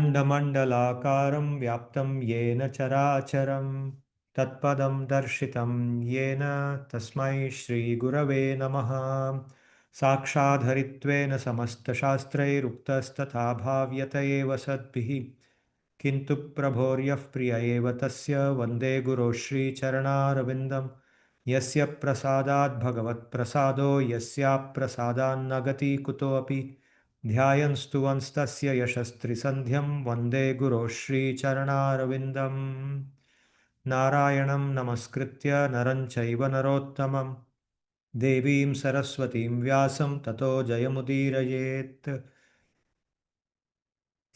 Akhandamandalakaram vyaptam yena characharam tatpadam darshitam yena tasmai Shri Gurave namaha. Sakshadharitvena samasta shastrairuktastatha bhavyata eva sadbhihi किन्तु प्रभोर्यः प्रिय एव तस्य वन्दे गुरो श्रीचरणारविन्दं यस्य प्रसादात् भगवत्प्रसादो यस्याप्रसादान्न गति कुतोऽपि ध्यायन् स्तुवंस्तस्य यशस्त्रिसन्ध्यं वन्दे गुरो श्रीचरणारविन्दम् नारायणं नमस्कृत्य नरं चैव नरोत्तमं देवीं सरस्वतीं व्यासं ततो जयमुदीरयेत्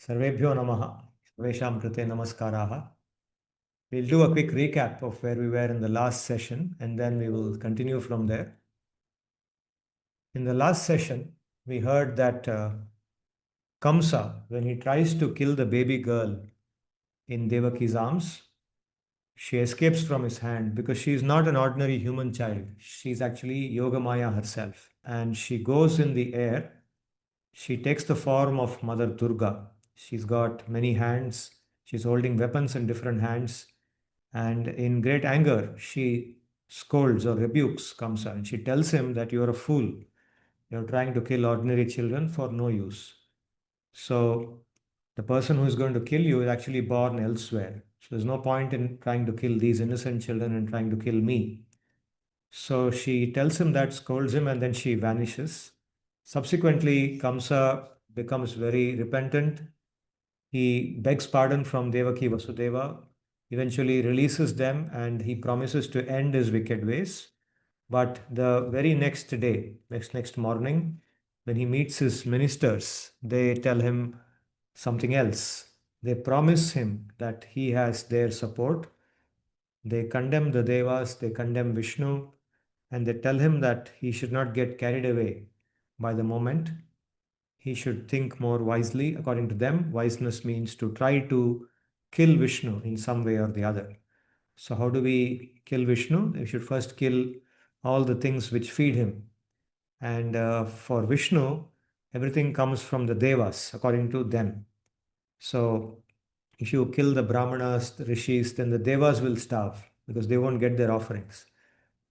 सर्वेभ्यो नमः सर्वेषां कृते नमस्काराः. We'll do a quick recap of where we were in the last session and then we will continue from there. In the last session, we heard that Kamsa, when he tries to kill the baby girl in Devaki's arms, she escapes from his hand because she is not an ordinary human child. She's actually Yogamaya herself. And she goes in the air. She takes the form of Mother Durga. She's got many hands. She's holding weapons in different hands. And in great anger, she scolds or rebukes Kamsa and she tells him that you are a fool. You're trying to kill ordinary children for no use. So the person who is going to kill you is actually born elsewhere. So there's no point in trying to kill these innocent children and trying to kill me. So she tells him that, scolds him, and then she vanishes. Subsequently, Kamsa becomes very repentant. He begs pardon from Devaki Vasudeva, eventually releases them, and he promises to end his wicked ways. But the very next day, next morning, when he meets his ministers, they tell him something else. They promise him that he has their support. They condemn the Devas, they condemn Vishnu, and they tell him that he should not get carried away by the moment. He should think more wisely. According to them, wiseness means to try to kill Vishnu in some way or the other. So, how do we kill Vishnu? We should first kill all the things which feed him. And for Vishnu, everything comes from the Devas, according to them. So, if you kill the Brahmanas, the Rishis, then the Devas will starve because they won't get their offerings.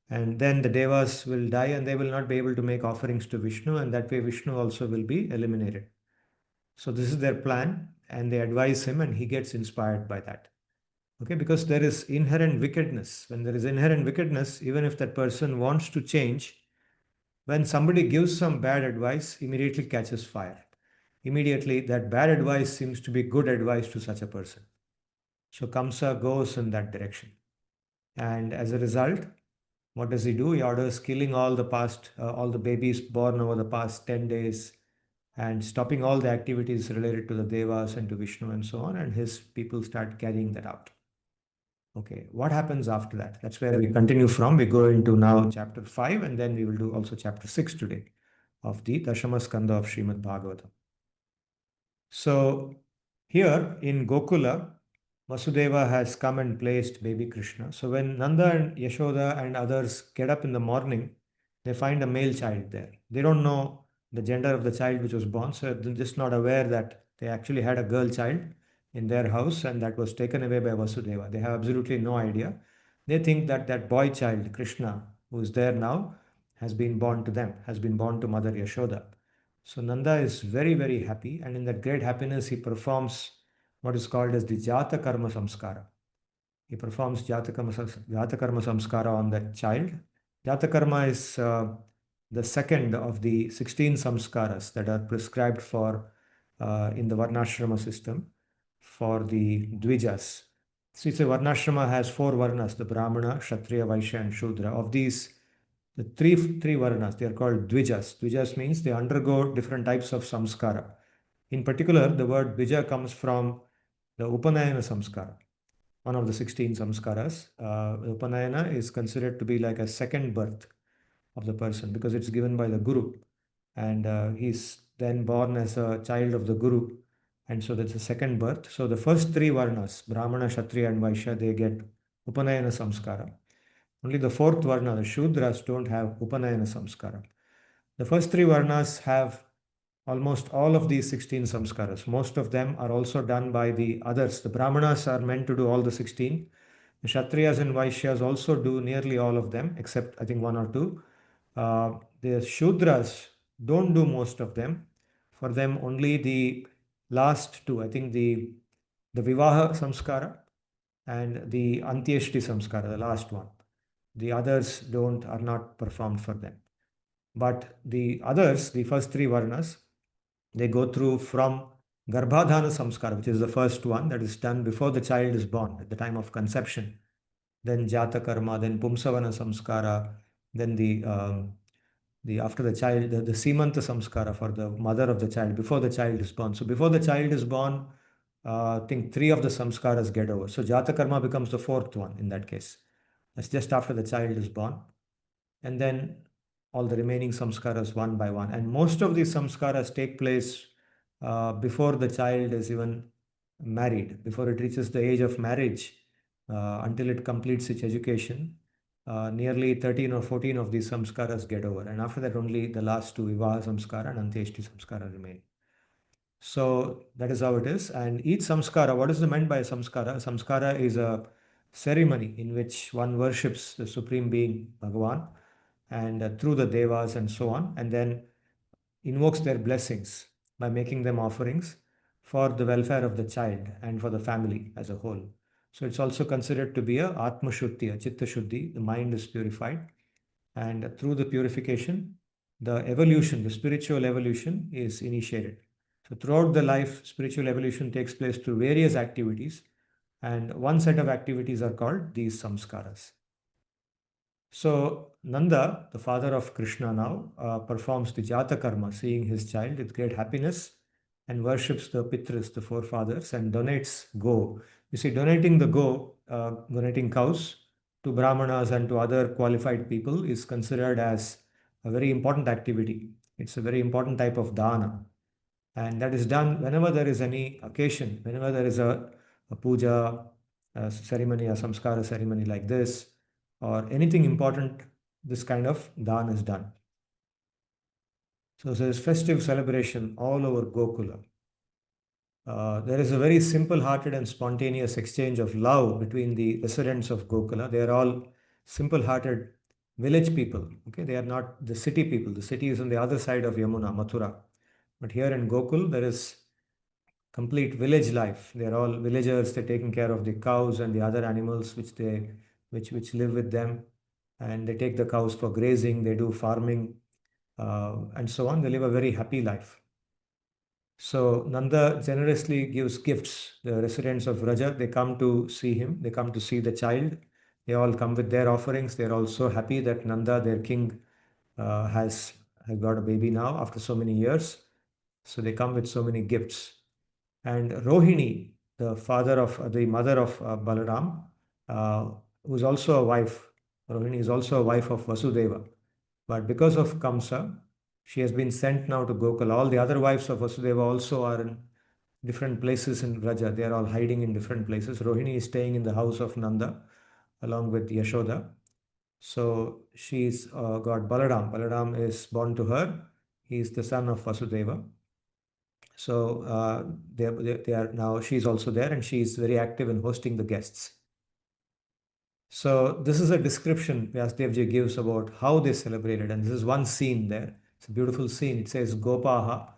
And then the Devas will die and they will not be able to make offerings to Vishnu, and that way Vishnu also will be eliminated. So, this is their plan, and they advise him, and he gets inspired by that. Okay, because there is inherent wickedness. When there is inherent wickedness, even if that person wants to change, when somebody gives some bad advice, immediately catches fire. Immediately, that bad advice seems to be good advice to such a person. So Kamsa goes in that direction. And as a result, what does he do? He orders killing all the babies born over the past 10 days and stopping all the activities related to the Devas and to Vishnu and so on. And his people start carrying that out. Okay, what happens after that? That's where we continue from. We go into now chapter 5, and then we will do also chapter 6 today of the Dashama Skandha of Srimad Bhagavatam. So here in Gokula, Vasudeva has come and placed baby Krishna. So when Nanda and Yashoda and others get up in the morning, they find a male child there. They don't know the gender of the child which was born, so they're just not aware that they actually had a girl child in their house and that was taken away by Vasudeva. They have absolutely no idea. They think that that boy child, Krishna, who is there now, has been born to them, has been born to Mother Yashoda. So Nanda is very, very happy, and in that great happiness, he performs what is called as the Jata Karma Samskara. He performs Jata Karma Samskara on that child. Jata Karma is the second of the 16 samskaras that are prescribed for in the Varnashrama system for the Dvijas. So it's a Varnashrama has four Varnas, the Brahmana, Kshatriya, Vaishya and Shudra. Of these, the three Varnas, they are called Dvijas. Dvijas means they undergo different types of samskara. In particular, the word Dvija comes from the Upanayana samskara, one of the 16 samskaras. Upanayana is considered to be like a second birth of the person because it's given by the Guru. And he's then born as a child of the Guru. And so that's a second birth. So the first three Varnas, Brahmana, Kshatriya and Vaishya, they get Upanayana samskara. Only the fourth Varna, the Shudras, don't have Upanayana samskara. The first three Varnas have almost all of these 16 samskaras. Most of them are also done by the others. The Brahmanas are meant to do all the 16. The Kshatriyas and Vaishyas also do nearly all of them, except I think one or two. The Shudras don't do most of them. For them, only the last two, I think the Vivaha Samskara and the Antyeshti Samskara, the last one. The others don't are not performed for them. But the others, the first three Varnas, they go through from Garbhadhana Samskara, which is the first one that is done before the child is born, at the time of conception. Then Jata Karma, then Pumsavana Samskara, then the after the child, the Simanta Samskara for the mother of the child, before the child is born. So before the child is born, I think three of the samskaras get over. So Jata Karma becomes the fourth one in that case. That's just after the child is born. And then all the remaining samskaras one by one. And most of these samskaras take place before the child is even married, before it reaches the age of marriage, until it completes its education. Nearly 13 or 14 of these samskaras get over. And after that, only the last two, Vivaha Samskara and Antyeshti Samskara, remain. So that is how it is. And each samskara, what is meant by samskara? Samskara is a ceremony in which one worships the Supreme Being, Bhagavan, and through the devas and so on, and then invokes their blessings by making them offerings for the welfare of the child and for the family as a whole. So it's also considered to be a Atma Shuddhi, a Chitta Shuddhi. The mind is purified, and through the purification, the evolution, the spiritual evolution is initiated. So throughout the life, spiritual evolution takes place through various activities, and one set of activities are called these samskaras. So Nanda, the father of Krishna now, performs the Jata Karma, seeing his child with great happiness, and worships the Pitras, the forefathers, and donates go. You see, donating the go, donating cows to Brahmanas and to other qualified people is considered as a very important activity. It's a very important type of dana. And that is done whenever there is any occasion, whenever there is a puja, a ceremony, a samskara ceremony like this, or anything important, this kind of dan is done. So there is festive celebration all over Gokula. There is a very simple-hearted and spontaneous exchange of love between the residents of Gokula. They are all simple-hearted village people. Okay, they are not the city people. The city is on the other side of Yamuna, Mathura. But here in Gokul, there is complete village life. They are all villagers. They're taking care of the cows and the other animals which live with them, and they take the cows for grazing. They do farming, and so on. They live a very happy life. So Nanda generously gives gifts. The residents of Vraja, they come to see him. They come to see the child. They all come with their offerings. They're all so happy that Nanda, their king, has got a baby now after so many years. So they come with so many gifts. And Rohini, the mother of Balaram, who's also a wife. Rohini is also a wife of Vasudeva. But because of Kamsa, she has been sent now to Gokula. All the other wives of Vasudeva also are in different places in Vraja. They are all hiding in different places. Rohini is staying in the house of Nanda along with Yashoda. So she's got Balaram. Balaram is born to her. He is the son of Vasudeva. So they are now, she's also there, and she's very active in hosting the guests. So this is a description Vyasdevji gives about how they celebrated, and this is one scene there. It's a beautiful scene. It says, Gopaha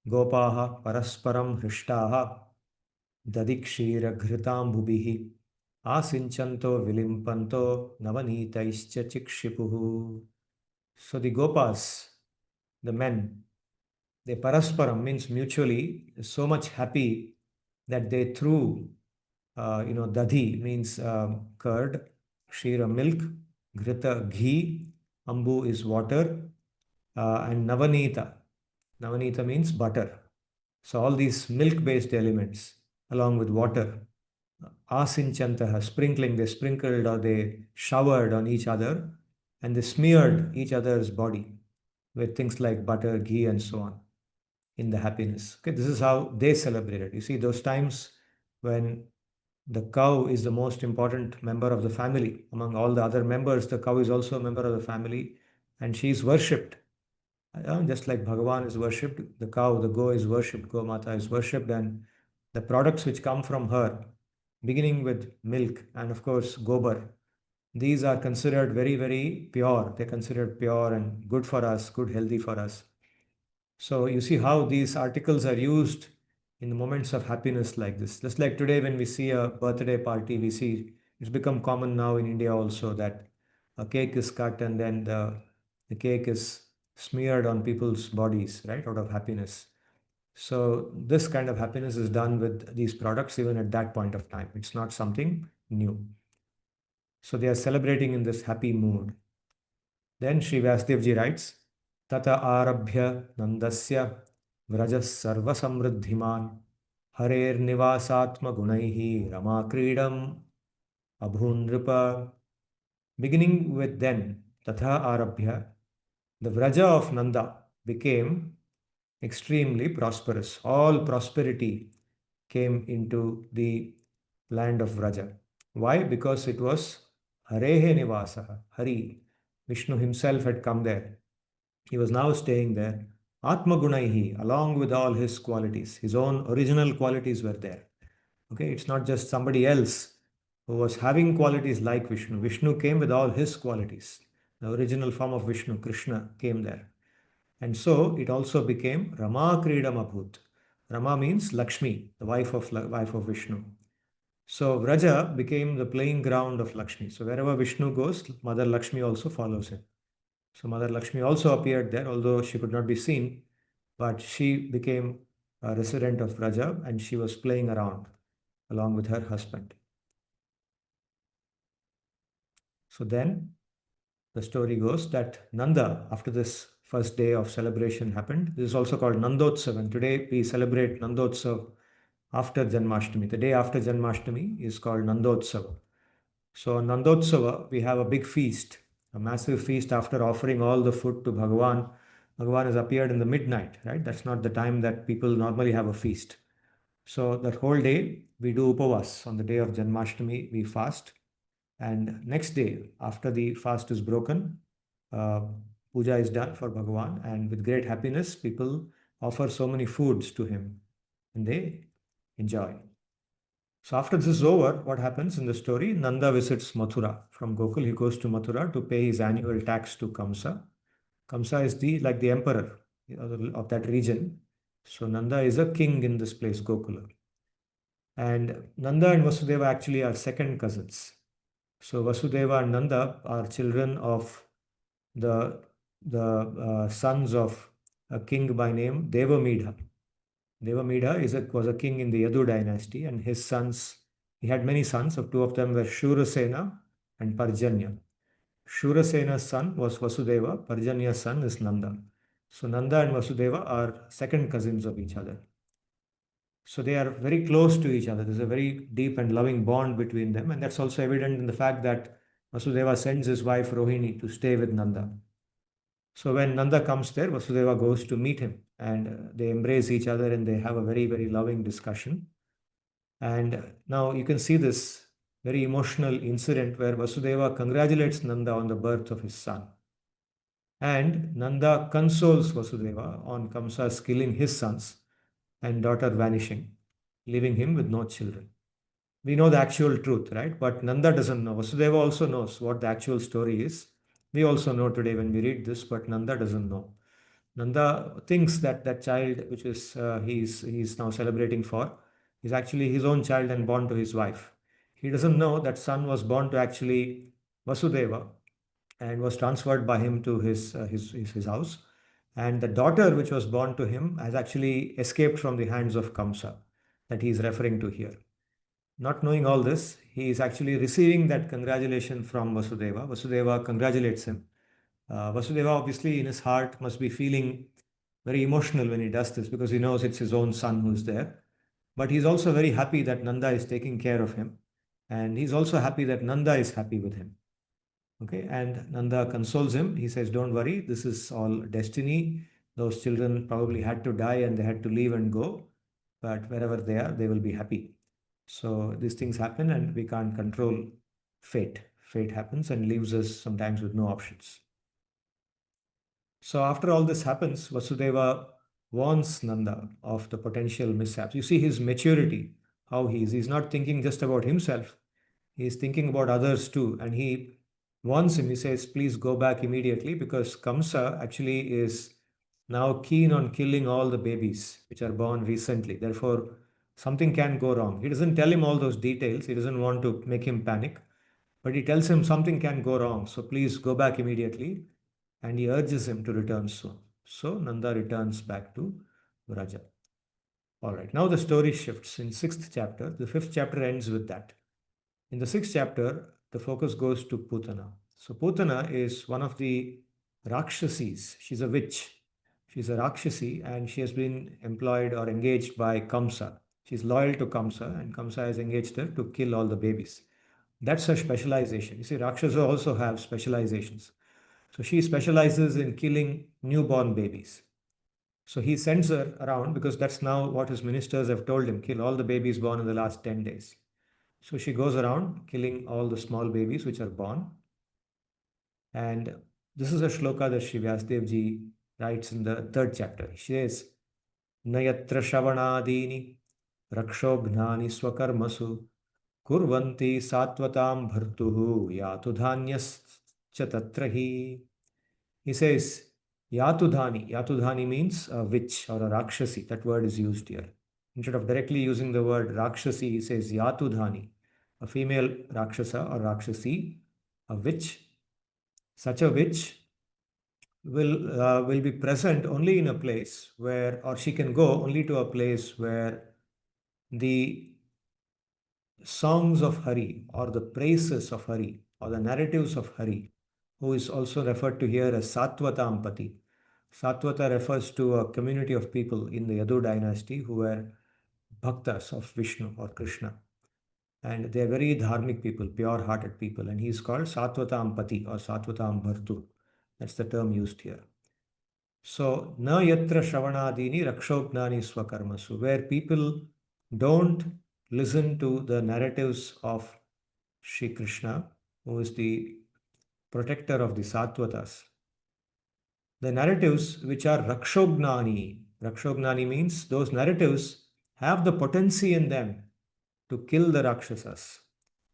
parasparam hrishtaha dadikshira ghritam bhubihi asinchanto vilimpanto navanitaischa chikshipuhu. So the Gopas, the men, they parasparam means mutually so much happy that they threw, dadhi means curd, kshira milk, grita ghee, ambu is water, and navanita. Navanita means butter. So all these milk-based elements along with water, asinchantaha, sprinkling, they sprinkled or they showered on each other, and they smeared each other's body with things like butter, ghee, and so on in the happiness. Okay, this is how they celebrated. You see, those times when the cow is the most important member of the family. Among all the other members, the cow is also a member of the family, and she is worshipped. Just like Bhagavan is worshipped, the cow, the go is worshipped, Go Mata is worshipped, and the products which come from her, beginning with milk and of course gobar, these are considered very, very pure. They're considered pure and good for us, good, healthy for us. So you see how these articles are used in the moments of happiness like this. Just like today, when we see a birthday party, we see it's become common now in India also that a cake is cut and then the cake is smeared on people's bodies, right, out of happiness. So this kind of happiness is done with these products even at that point of time. It's not something new. So they are celebrating in this happy mood. Then Sri Vyasdevji writes, Tata arabhya nandasya vrajas sarva samriddhiman harer nivasatma gunaihi rama kridam abhunripa. Beginning with then, Tatha arabhya, the vraja of Nanda became extremely prosperous. All prosperity came into the land of Vraja. Why? Because it was Harehe Nivasaha. Hari, Vishnu himself had come there. He was now staying there. Atma Gunaihi, along with all his qualities, his own original qualities were there. Okay, it's not just somebody else who was having qualities like Vishnu. Vishnu came with all his qualities. The original form of Vishnu, Krishna, came there. And so it also became Rama Kridam Abhut. Rama means Lakshmi, the wife of Vishnu. So Vraja became the playing ground of Lakshmi. So wherever Vishnu goes, Mother Lakshmi also follows him. So Mother Lakshmi also appeared there, although she could not be seen, but she became a resident of Vraja and she was playing around along with her husband. So then the story goes that Nanda, after this first day of celebration happened, this is also called Nandotsav, and today we celebrate Nandotsav after Janmashtami. The day after Janmashtami is called Nandotsav. So on Nandotsava, we have a big feast, a massive feast after offering all the food to Bhagavan. Bhagavan has appeared in the midnight, right? That's not the time that people normally have a feast. So that whole day we do upavas. On the day of Janmashtami, we fast. And next day, after the fast is broken, uh, puja is done for Bhagavan. And with great happiness, people offer so many foods to him and they enjoy. So after this is over, what happens in the story? Nanda visits Mathura. From Gokul, he goes to Mathura to pay his annual tax to Kamsa. Kamsa is the emperor of that region. So Nanda is a king in this place, Gokula. And Nanda and Vasudeva actually are second cousins. So Vasudeva and Nanda are children of the sons of a king by name Devamidha. Devamidha was a king in the Yadu dynasty, and his sons, he had many sons. Of two of them were Shurasena and Parjanya. Shurasena's son was Vasudeva, Parjanya's son is Nanda. So Nanda and Vasudeva are second cousins of each other. So they are very close to each other. There's a very deep and loving bond between them, and that's also evident in the fact that Vasudeva sends his wife Rohini to stay with Nanda. So when Nanda comes there, Vasudeva goes to meet him and they embrace each other and they have a very, very loving discussion. And now you can see this very emotional incident where Vasudeva congratulates Nanda on the birth of his son. And Nanda consoles Vasudeva on Kamsa's killing his sons and daughter vanishing, leaving him with no children. We know the actual truth, right? But Nanda doesn't know. Vasudeva also knows what the actual story is. We also know today when we read this, but Nanda doesn't know. Nanda thinks that that child, which is he's now celebrating for, is actually his own child and born to his wife. He doesn't know that son was born to actually Vasudeva and was transferred by him to his house. And the daughter, which was born to him, has actually escaped from the hands of Kamsa, that he is referring to here. Not knowing all this, he is actually receiving that congratulation from Vasudeva. Vasudeva congratulates him. Vasudeva, obviously, in his heart, must be feeling very emotional when he does this because he knows it's his own son who's there. But he's also very happy that Nanda is taking care of him. And he's also happy that Nanda is happy with him. Okay, and Nanda consoles him. He says, don't worry, this is all destiny. Those children probably had to die and they had to leave and go. But wherever they are, they will be happy. So these things happen and we can't control fate. Fate happens and leaves us sometimes with no options. So after all this happens, Vasudeva warns Nanda of the potential mishaps. You see his maturity, how he is. He's not thinking just about himself, he's thinking about others too. And he warns him, he says, please go back immediately because Kamsa actually is now keen on killing all the babies which are born recently. Therefore, something can go wrong. He doesn't tell him all those details, he doesn't want to make him panic, but he tells him something can go wrong. So please go back immediately. And he urges him to return soon. So Nanda returns back to Vraja. All right, now the story shifts. In sixth chapter, the fifth chapter ends with that. In the sixth chapter, the focus goes to Putana. So Putana is one of the Rakshasis. She's a witch. She's a Rakshasi and she has been employed or engaged by Kamsa. She's loyal to Kamsa and Kamsa has engaged her to kill all the babies. That's her specialization. You see, Rakshasa also have specializations. So she specializes in killing newborn babies. So he sends her around because that's now what his ministers have told him, kill all the babies born in the last 10 days. So she goes around killing all the small babies which are born. And this is a shloka that Sri Vyasadeva ji writes in the third chapter. She says, Nayatra Shavanadini Rakshoghnani Swakarmasu Kurvanti Satvatam Bhartuhu Yatu Dhanyas Chatatrahi. He says, Yatudhani. Yatudhani means a witch or a Rakshasi. That word is used here. Instead of directly using the word Rakshasi, he says Yatudhani, a female Rakshasa or Rakshasi, a witch. Such a witch will be present only in a place where, or she can go only to a place where the songs of Hari or the praises of Hari or the narratives of Hari, who is also referred to here as Satvatampati. Satvata refers to a community of people in the Yadu dynasty who were bhaktas of Vishnu or Krishna. And they are very dharmic people, pure hearted people. And he is called Satvatampati or Satvatam Bhartu. That's the term used here. So, na yatra shravanadini rakshopnani swakarmasu, where people don't listen to the narratives of Sri Krishna, who is the protector of the Sattvatas. The narratives which are rakshognani. Rakshognani means those narratives have the potency in them to kill the Rakshasas.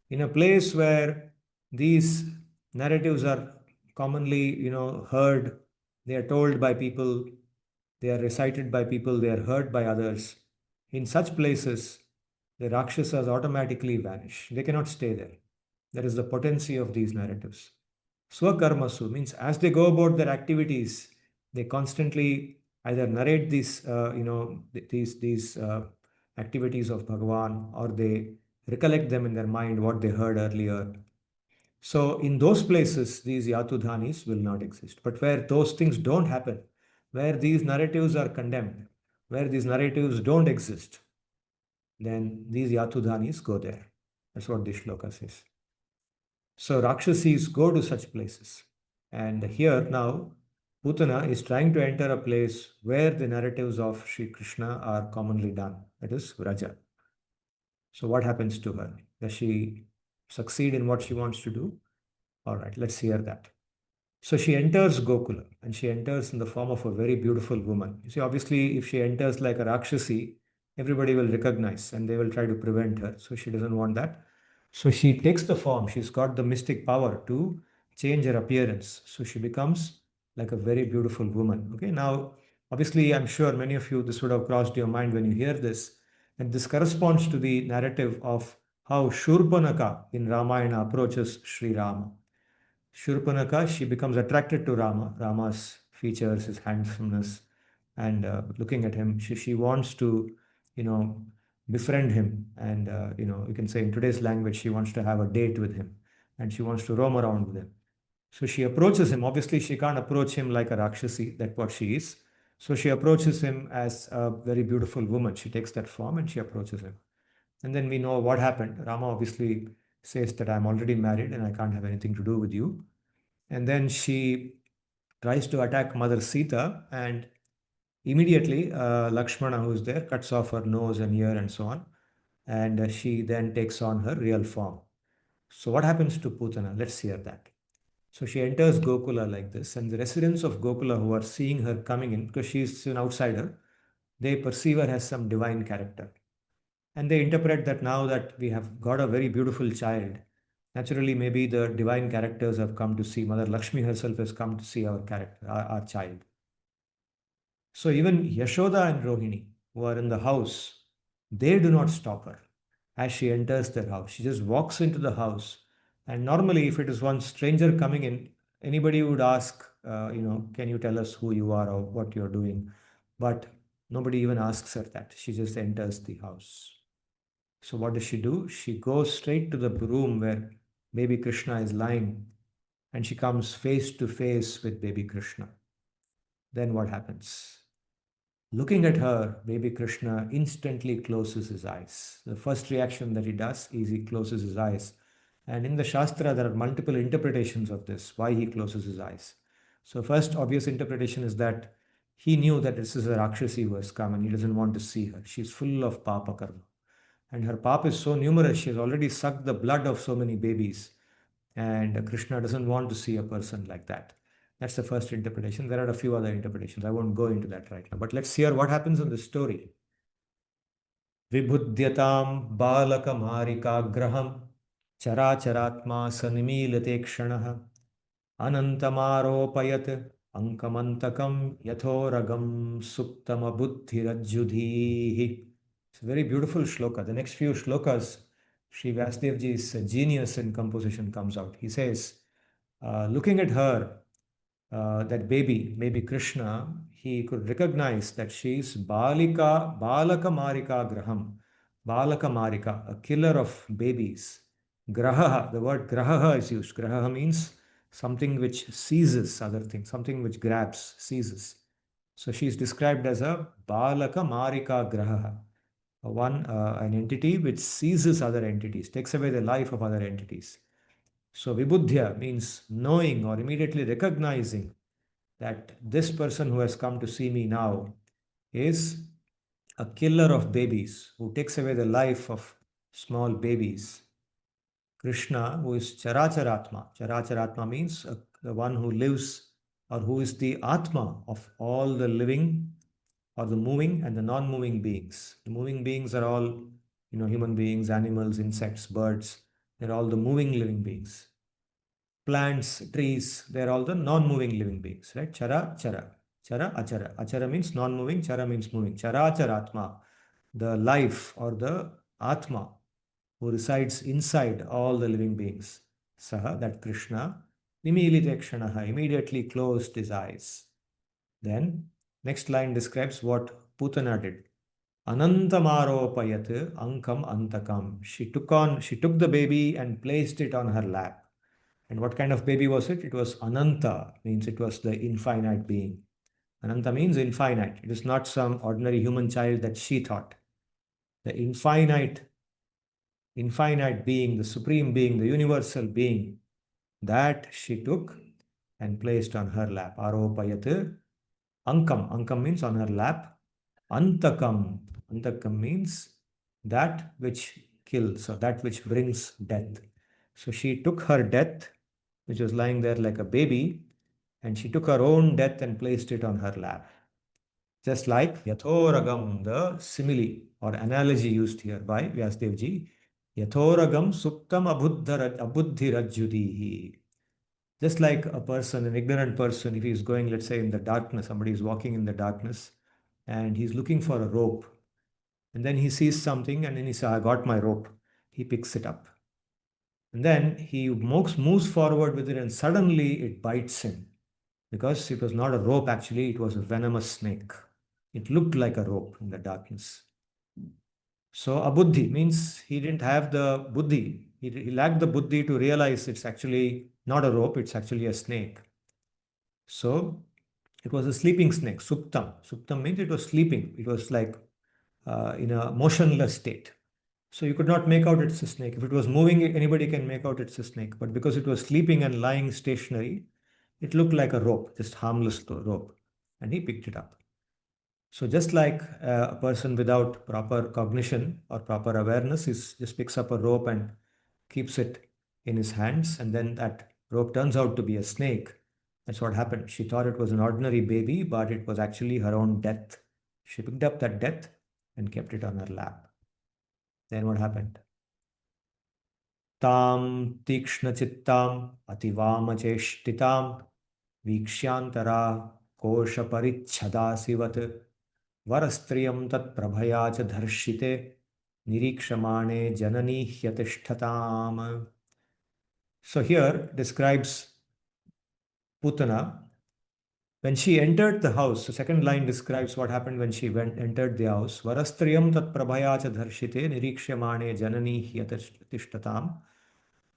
In a place where these narratives are commonly, heard, they are told by people, they are recited by people, they are heard by others. In such places, the Rakshasas automatically vanish. They cannot stay there. That is the potency of these narratives. Swakarmasu means as they go about their activities, they constantly either narrate these activities of Bhagavan or they recollect them in their mind what they heard earlier. So in those places, these Yatudhanis will not exist. But where those things don't happen, where these narratives are condemned, where these narratives don't exist, then these Yatudhanis go there. That's what this shloka says. So Rakshasis go to such places. And here now, Putana is trying to enter a place where the narratives of Sri Krishna are commonly done. That is Vraja. So what happens to her? Does she succeed in what she wants to do? All right, let's hear that. So she enters Gokula and she enters in the form of a very beautiful woman. You see, obviously, if she enters like a Rakshasi, everybody will recognize and they will try to prevent her. So she doesn't want that. So she takes the form. She's got the mystic power to change her appearance. So she becomes like a very beautiful woman. Okay, now, obviously, I'm sure many of you, this would have crossed your mind when you hear this. And this corresponds to the narrative of how Shurpanaka in Ramayana approaches Sri Rama. Shurpanaka, she becomes attracted to Rama, Rama's features, his handsomeness, and looking at him, she wants to, befriend him. And, you can say in today's language, she wants to have a date with him and she wants to roam around with him. So she approaches him. Obviously, she can't approach him like a Rakshasi, that's what she is. So she approaches him as a very beautiful woman. She takes that form and she approaches him. And then we know what happened. Rama obviously says that I'm already married and I can't have anything to do with you. And then she tries to attack Mother Sita, and immediately Lakshmana, who is there, cuts off her nose and ear and so on. And she then takes on her real form. So, what happens to Putana? Let's hear that. So she enters Gokula like this, and the residents of Gokula who are seeing her coming in, because she's an outsider, they perceive her as some divine character. And they interpret that now that we have got a very beautiful child, naturally maybe the divine characters have come to see, Mother Lakshmi herself has come to see our character, our child. So even Yashoda and Rohini, who are in the house, they do not stop her as she enters their house. She just walks into the house. And normally, if it is one stranger coming in, anybody would ask, can you tell us who you are or what you're doing? But nobody even asks her that. She just enters the house. So what does she do? She goes straight to the room where baby Krishna is lying, and she comes face to face with baby Krishna. Then what happens? Looking at her, baby Krishna instantly closes his eyes. The first reaction that he does is he closes his eyes. And in the Shastra, there are multiple interpretations of this, why he closes his eyes. So, first obvious interpretation is that he knew that this is a Rakshasi who has come and he doesn't want to see her. She's full of papa karma. And her papa is so numerous, she has already sucked the blood of so many babies. And Krishna doesn't want to see a person like that. That's the first interpretation. There are a few other interpretations. I won't go into that right now. But let's hear what happens in the story. Vibhudyatam balakamarikagraham characharatma sanimilate kshanah anantamaropayat ankamantakam yathoragam suktama buddhirajjudhihi. It's a very beautiful shloka. The next few shlokas, Sri Vyasdevji's genius in composition comes out. He says, looking at her, that baby Krishna, he could recognize that she is Balaka Marika Graham, Balaka Marika, a killer of babies. Grahaha, the word Grahaha is used. Grahaha means something which seizes other things, something which grabs, seizes. So she is described as a Balaka Marika Grahaha, an entity which seizes other entities, takes away the life of other entities. So Vibudhya means knowing or immediately recognizing that this person who has come to see me now is a killer of babies who takes away the life of small babies. Krishna, who is Characharatma. Characharatma means the one who lives or who is the Atma of all the living or the moving and the non-moving beings. The moving beings are all, human beings, animals, insects, birds. They're all the moving living beings. Plants, trees, they're all the non-moving living beings, right? Chara, chara. Chara, achara. Achara means non-moving, chara means moving. Chara, charatma, the life or the atma who resides inside all the living beings. Saha, that Krishna, nimilitekshanaha, immediately closed his eyes. Then, next line describes what Putana did. Anantamaropayat ankam antakam. She took the baby and placed it on her lap. And what kind of baby was it? It was Ananta, means it was the infinite being. Ananta means infinite. It is not some ordinary human child that she thought. The infinite being, the supreme being, the universal being, that she took and placed on her lap. Aropayat ankam. Ankam means on her lap. Antakam. Antakam means that which kills or that which brings death. So she took her death, which was lying there like a baby, and she took her own death and placed it on her lap. Just like Yathoragam, the simile or analogy used here by Vyasdevji, Yathoragam Suktam Abuddhirajjudihi. Just like a person, an ignorant person, if he is going, let's say, in the darkness, somebody is walking in the darkness and he's looking for a rope. And then he sees something and then he says, I got my rope. He picks it up. And then he moves forward with it and suddenly it bites him because it was not a rope actually, it was a venomous snake. It looked like a rope in the darkness. So abuddhi means he didn't have the buddhi. He lacked the buddhi to realize it's actually not a rope, it's actually a snake. So it was a sleeping snake, suptam. Suptam means it was sleeping. It was like in a motionless state. So you could not make out it's a snake. If it was moving, anybody can make out it's a snake. But because it was sleeping and lying stationary, it looked like a rope, just harmless rope. And he picked it up. So just like a person without proper cognition or proper awareness is just picks up a rope and keeps it in his hands, and then that rope turns out to be a snake. That's what happened. She thought it was an ordinary baby, but it was actually her own death. She picked up that death and kept it on her lap. Then what happened? Tam tikshna ativamacheshtitam vikshantara kosha parichhadasivat varastriyam tat prabhaya cha dharshite nirikshamane janani hyatishtatam. So here describes Putana. When she entered the house, the second line describes what happened when she entered the house. Varastriyam tat prabhaya cha dharshite nirikshamane janani hyatishtatam.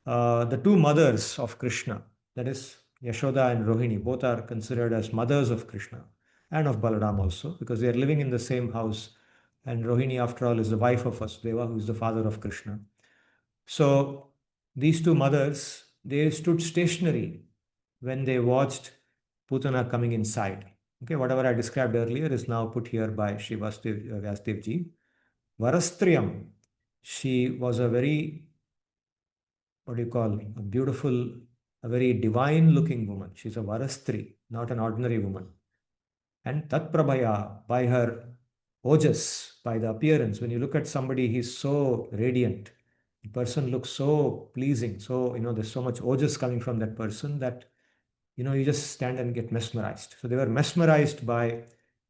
The two mothers of Krishna, that is Yashoda and Rohini, both are considered as mothers of Krishna and of Balaram also, because they are living in the same house. And Rohini, after all, is the wife of Vasudeva, who is the father of Krishna. So these two mothers, they stood stationary when they watched Putana coming inside. Okay, whatever I described earlier is now put here by Sri Vasudev ji. Varastriyam, she was a very, what do you call, a beautiful, a very divine looking woman. She's a Varastri, not an ordinary woman. And Tatprabhaya, by her ojas, by the appearance, when you look at somebody, he's so radiant. The person looks so pleasing. So, there's so much ojas coming from that person that, you just stand and get mesmerized. So they were mesmerized by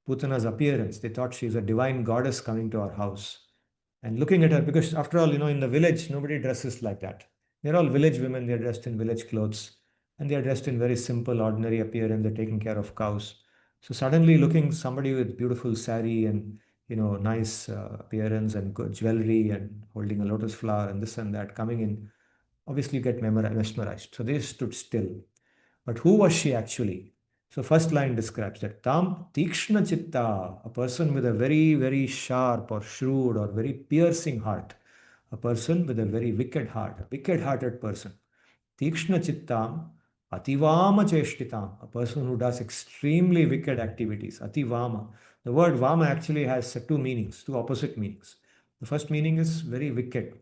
Putana's appearance. They thought she's a divine goddess coming to our house. And looking at her, because after all, in the village, nobody dresses like that. They're all village women, they're dressed in village clothes, and they're dressed in very simple, ordinary appearance, they're taking care of cows. So suddenly looking somebody with beautiful sari and, nice appearance and good jewelry and holding a lotus flower and this and that coming in, obviously you get mesmerized. So they stood still. But who was she actually? So first line describes that Tam Tikshna Chitta, a person with a very, very sharp or shrewd or very piercing heart, a person with a very wicked heart, a wicked-hearted person. Tikshna Chittam, Ativama Cheshtitam, a person who does extremely wicked activities. Ativama. The word Vama actually has two meanings, two opposite meanings. The first meaning is very wicked.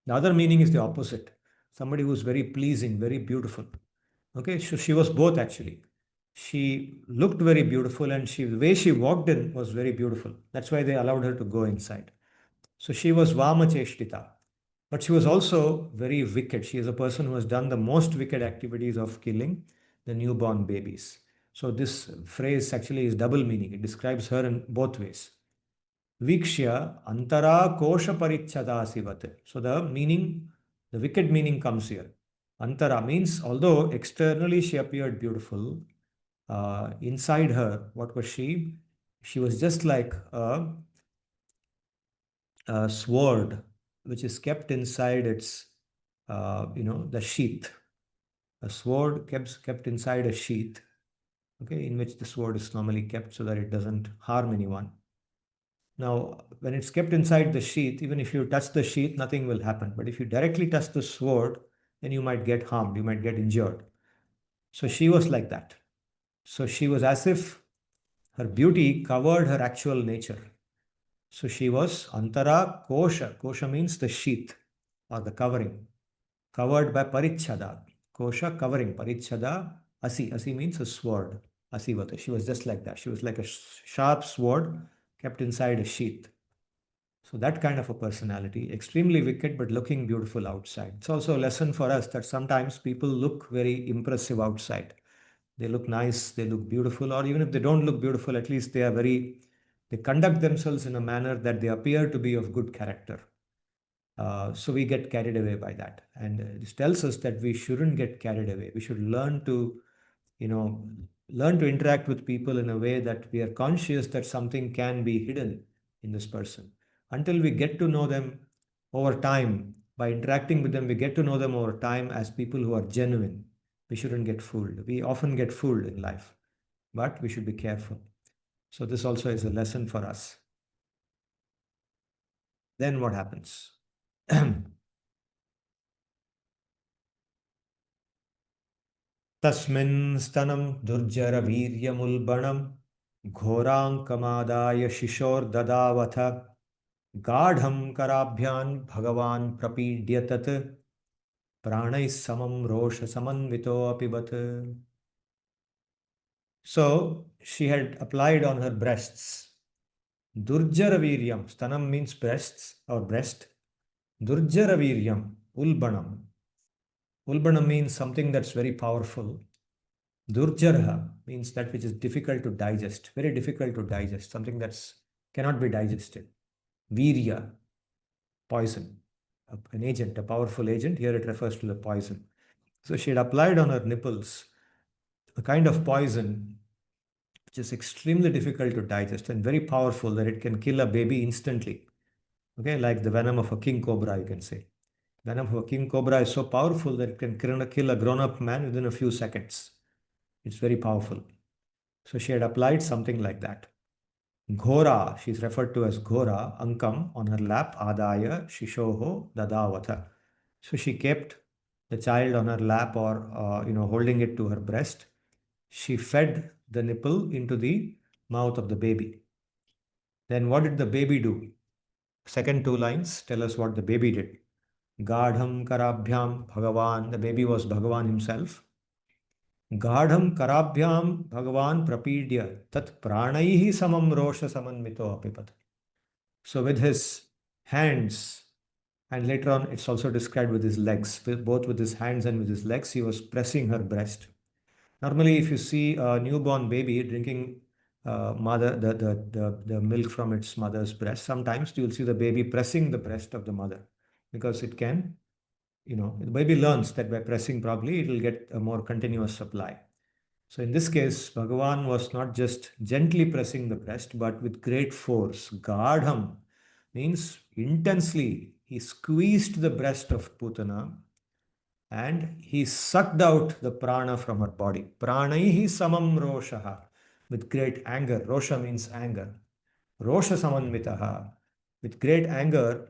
The other meaning is the opposite. Somebody who is very pleasing, very beautiful. Okay, so she was both actually. She looked very beautiful and the way she walked in was very beautiful. That's why they allowed her to go inside. So she was Vamacheshtita. But she was also very wicked. She is a person who has done the most wicked activities of killing the newborn babies. So this phrase actually is double meaning. It describes her in both ways. Vikshya antara kosha parichadasivat. So the wicked meaning comes here. Antara means although externally she appeared beautiful, inside her, what was she? She was just like a sword which is kept inside its, the sheath. A sword kept inside a sheath, okay, in which the sword is normally kept so that it doesn't harm anyone. Now, when it's kept inside the sheath, even if you touch the sheath, nothing will happen. But if you directly touch the sword, then you might get harmed, you might get injured. So she was like that. So she was as if her beauty covered her actual nature. So she was antara kosha. Kosha means the sheath or the covering, covered by parichada. Kosha covering, parichada, asi. Asi means a sword. Asivata. She was just like that. She was like a sharp sword kept inside a sheath. So that kind of a personality, extremely wicked but looking beautiful outside. It's also a lesson for us that sometimes people look very impressive outside. They look nice, they look beautiful, or even if they don't look beautiful, at least they conduct themselves in a manner that they appear to be of good character. So we get carried away by that. And this tells us that we shouldn't get carried away. We should you know, learn to interact with people in a way that we are conscious that something can be hidden in this person. Until we get to know them over time, by interacting with them, we get to know them over time as people who are genuine. We shouldn't get fooled. We often get fooled in life, but we should be careful. So this also is a lesson for us. Then what happens? तस्मिन् स्तनं दुर्जरवीर्यमुल्बणं घोराङ्कमादाय शिशोर्ददावथ गाढं कराभ्यान् भगवान् प्रपीड्य तत् pranais samam rosha samanvito apibat. So she had applied on her breasts. Durjaraviryam, stanam means breasts or breast. Durjaraviryam, ulbanam. Ulbanam means something that's very powerful. Durjarha means that which is difficult to digest, very difficult to digest, something that's cannot be digested. Virya, poison, an agent, a powerful agent. Here it refers to the poison. So she had applied on her nipples a kind of poison which is extremely difficult to digest and very powerful that it can kill a baby instantly. Okay, like the venom of a king cobra, you can say. Venom of a king cobra is so powerful that it can kill a grown up man within a few seconds. It's very powerful. So she had applied something like that. Ghora, she's referred to as Ghora, Ankam, on her lap, Adaya, Shishoho, Dadavata. So she kept the child on her lap or, holding it to her breast. She fed the nipple into the mouth of the baby. Then what did the baby do? Second two lines tell us what the baby did. Gadham Karabhyam Bhagavan, the baby was Bhagavan himself. Gadham Karabhyam Bhagavan Prapidya Tat Pranaihi Samam Rosha Samanmito Apipat. So with his hands, and later on it's also described with his legs, both with his hands and with his legs, he was pressing her breast. Normally, if you see a newborn baby drinking the milk from its mother's breast, sometimes you'll see the baby pressing the breast of the mother because it can, the baby learns that by pressing properly, it will get a more continuous supply. So in this case, Bhagavan was not just gently pressing the breast, but with great force. Gadham means intensely. He squeezed the breast of Putana and he sucked out the prana from her body. Pranaihi samam roshaha, with great anger. Rosha means anger. Rosha samanvitaha, with great anger,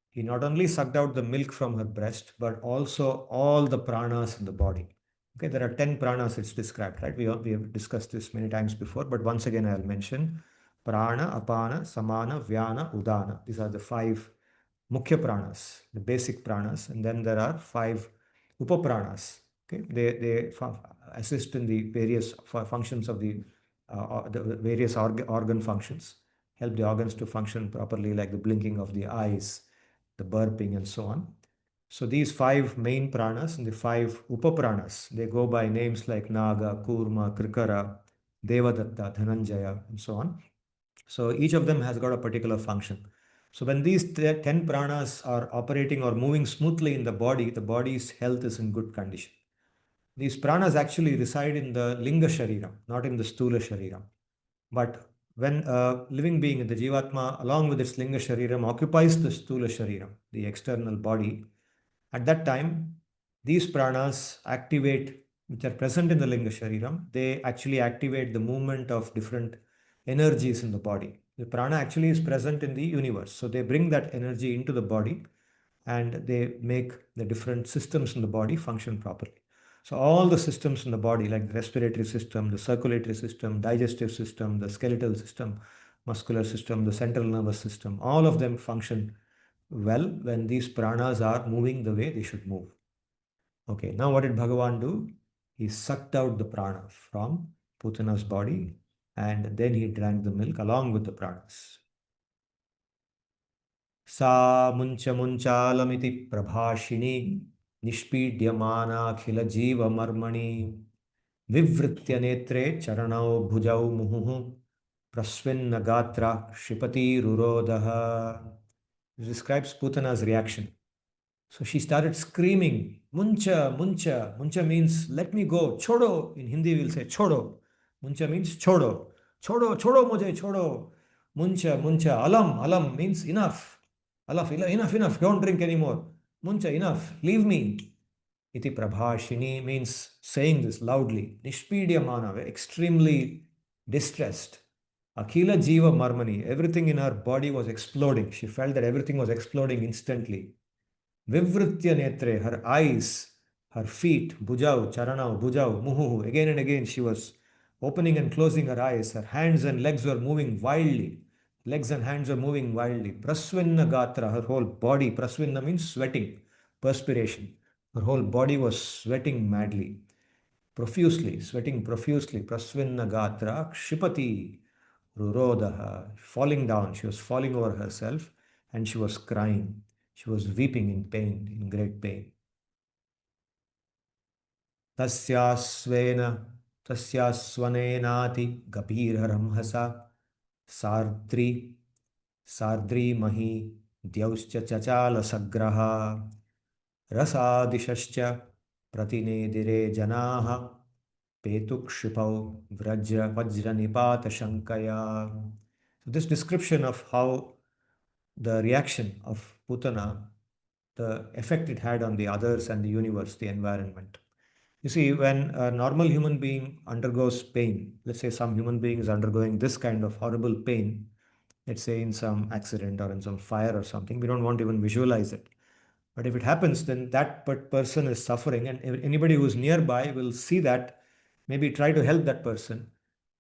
he not only sucked out the milk from her breast, but also all the pranas in the body. Okay, there are 10 pranas it's described, right? We have discussed this many times before, but once again I'll mention prana, apana, samana, vyana, udana. These are the five mukhya pranas, the basic pranas, and then there are five upapranas. Okay, they assist in the various functions of the various organ functions, help the organs to function properly, like the blinking of the eyes, the burping, and so on. So these five main pranas and the five upapranas, they go by names like Naga, Kurma, Krikara, Devadatta, Dhananjaya, and so on. So each of them has got a particular function. So when these 10 pranas are operating or moving smoothly in the body's health is in good condition. These pranas actually reside in the linga shariram, not in the stula shariram. But when a living being, the jivatma, along with its linga shariram, occupies the stula shariram, the external body, at that time, these pranas activate, which are present in the linga shariram, they actually activate the movement of different energies in the body. The prana actually is present in the universe. So they bring that energy into the body and they make the different systems in the body function properly. So all the systems in the body, like the respiratory system, the circulatory system, digestive system, the skeletal system, muscular system, the central nervous system, all of them function well when these pranas are moving the way they should move. Okay, now what did Bhagavan do? He sucked out the prana from Putana's body and then he drank the milk along with the pranas. Sa muncha munchalamiti prabhashini nishpidyamanākhila jiva marmani vivritya netre charanau bhujau muhuhu prasvinna gatra shipati rurodaha. It describes Putana's reaction. So she started screaming, Muncha, Muncha. Muncha means let me go. Chodo. In Hindi we'll say chodo. Muncha means chodo. Chodo, chodo mujhe, chodo. Muncha, Muncha. Alam, alam means enough. Enough. Don't drink anymore. Muncha, enough. Leave me. Iti prabhashini means saying this loudly. Nishpidyamana, extremely distressed. Akila jiva marmani. Everything in her body was exploding. She felt that everything was exploding instantly. Vivritya netre, her eyes, her feet, bhujau, charanau, bhujau, muhu. Again and again she was opening and closing her eyes. Her hands and legs were moving wildly. Legs and hands were moving wildly. Prasvinna gatra, her whole body. Prasvinna means sweating, perspiration. Her whole body was sweating madly, profusely, sweating profusely. Prasvinna gatra kshipati rurodaha. Falling down. She was falling over herself and she was crying. She was weeping in pain, in great pain. तस्यास्वेन तस्यास्वनेनाति गभीररंहसा सार्द्री सार्द्रीमही द्यौश्च चचालसग्रहा रसादिशश्च प्रतिनेदिरे जनाः पेतुक्षिपौ वज्रनिपातशङ्कया. So this description of how the reaction of Putana, the effect it had on the others and the universe, the environment. You see, when a normal human being undergoes pain, let's say some human being is undergoing this kind of horrible pain, let's say in some accident or in some fire or something, we don't want to even visualize it. But if it happens, then that person is suffering, and anybody who's nearby will see that, maybe try to help that person,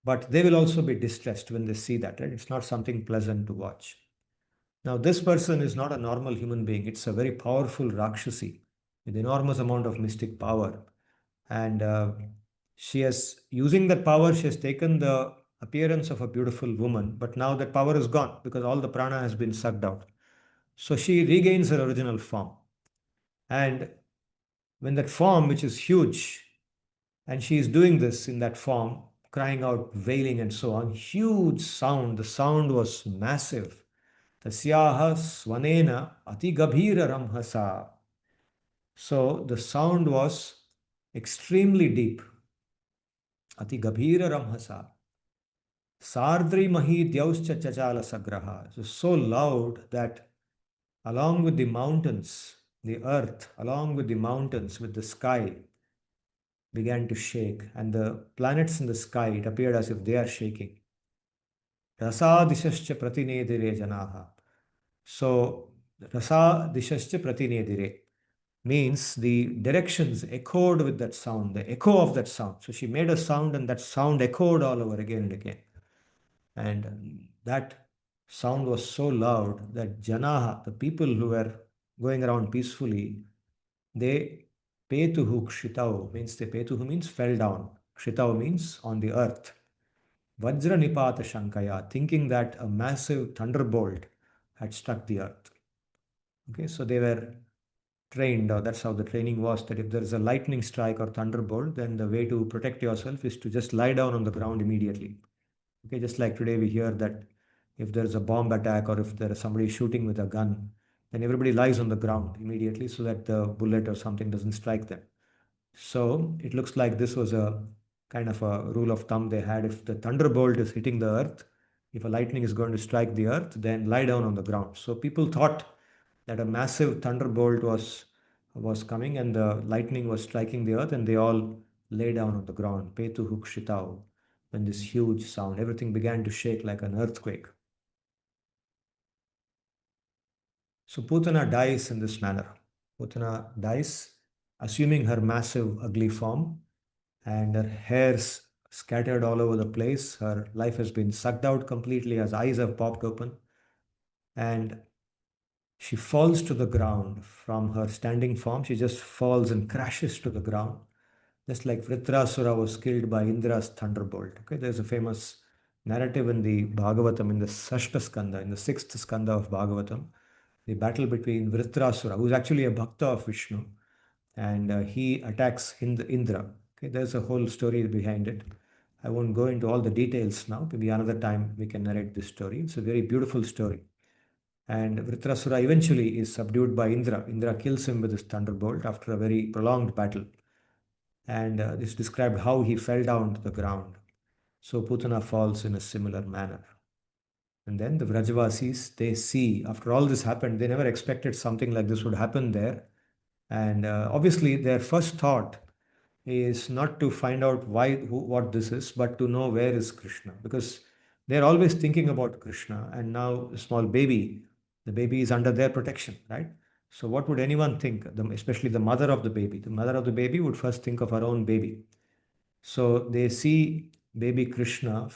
but they will also be distressed when they see that, right? It's not something pleasant to watch. Now, this person is not a normal human being. It's a very powerful Rakshasi with enormous amount of mystic power. And she has, using that power, she has taken the appearance of a beautiful woman, but now that power is gone because all the prana has been sucked out. So she regains her original form. And when that form, which is huge, and she is doing this in that form, crying out, wailing, and so on, huge sound, the sound was massive. Tasyaha swanena atigabhira ramhasa. So the sound was extremely deep. Atigabhira ramhasa. Sardri mahi dyauscha chachala sagraha. So loud that along with the mountains, the earth, along with the mountains, with the sky, began to shake, and the planets in the sky, it appeared as if they are shaking. Rasadishascha pratinedire janaha. So, rasadishascha pratinedire means the directions echoed with that sound, the echo of that sound. So she made a sound and that sound echoed all over again and again. And that sound was so loud that janaha, the people who were going around peacefully, they petuhu kshitau means they petuhu means fell down. Kshitau means on the earth. Vajra nipata shankaya, thinking that a massive thunderbolt had struck the earth. Okay, so they were trained, or that's how the training was, that if there is a lightning strike or thunderbolt, then the way to protect yourself is to just lie down on the ground immediately. Okay, just like today we hear that if there is a bomb attack or if there is somebody shooting with a gun, then everybody lies on the ground immediately so that the bullet or something doesn't strike them. So it looks like this was a kind of a rule of thumb they had. If the thunderbolt is hitting the earth, if a lightning is going to strike the earth, then lie down on the ground. So people thought that a massive thunderbolt was coming and the lightning was striking the earth, and they all lay down on the ground. Petu hukshitau. When this huge sound, everything began to shake like an earthquake. So Putana dies in this manner. Putana dies, assuming her massive, ugly form, and her hair's scattered all over the place. Her life has been sucked out completely, as eyes have popped open, and she falls to the ground from her standing form. She just falls and crashes to the ground, just like Vritrasura was killed by Indra's thunderbolt. Okay, there's a famous narrative in the Bhagavatam, in the Sashta skandha, in the sixth skandha of Bhagavatam, the battle between Vritrasura, who's actually a bhakta of Vishnu, and he attacks Indra. Okay, there's a whole story behind it. I won't go into all the details now. Maybe another time we can narrate this story. It's a very beautiful story. And Vritrasura eventually is subdued by Indra. Indra kills him with his thunderbolt after a very prolonged battle. And this described how he fell down to the ground. So Putana falls in a similar manner. And then the Vrajavasis, they see, after all this happened, they never expected something like this would happen there. And obviously, their first thought is not to find out what this is, but to know where is Krishna. Because they're always thinking about Krishna. And now, a small baby, the baby is under their protection, right? So, what would anyone think, especially the mother of the baby? The mother of the baby would first think of her own baby. So, they see baby Krishna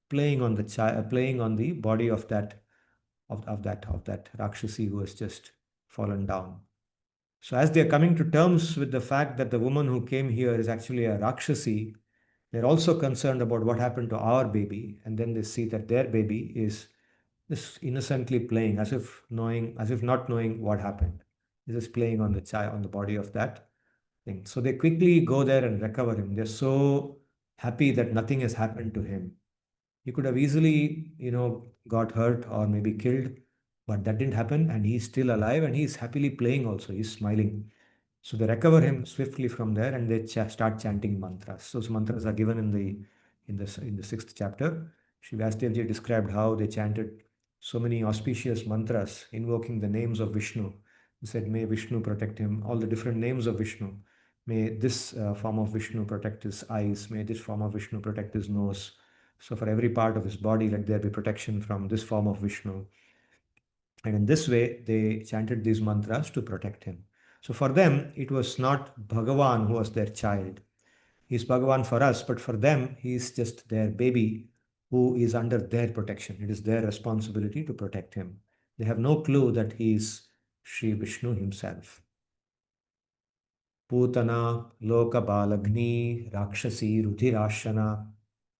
playing on the playing on the body of that Rakshasi who has just fallen down. So as they are coming to terms with the fact that the woman who came here is actually a Rakshasi, they're also concerned about what happened to our baby, and then they see that their baby is just innocently playing, as if not knowing what happened. He's just playing on the child, on the body of that thing. So they quickly go there and recover him. They're so happy that nothing has happened to him. He could have easily, got hurt or maybe killed, but that didn't happen, and he's still alive and he's happily playing also. He's smiling. So they recover him swiftly from there, and they start chanting mantras. Those mantras are given in the sixth chapter. Sri Vasudevji described how they chanted so many auspicious mantras invoking the names of Vishnu. He said, "May Vishnu protect him." All the different names of Vishnu. May this form of Vishnu protect his eyes. May this form of Vishnu protect his nose. So for every part of his body, let there be protection from this form of Vishnu. And in this way, they chanted these mantras to protect him. So for them, it was not Bhagavan who was their child. He's Bhagavan for us, but for them, he's just their baby who is under their protection. It is their responsibility to protect him. They have no clue that he is Sri Vishnu himself. Putana, Lokabalagni, Rakshasi, Rudhirashana,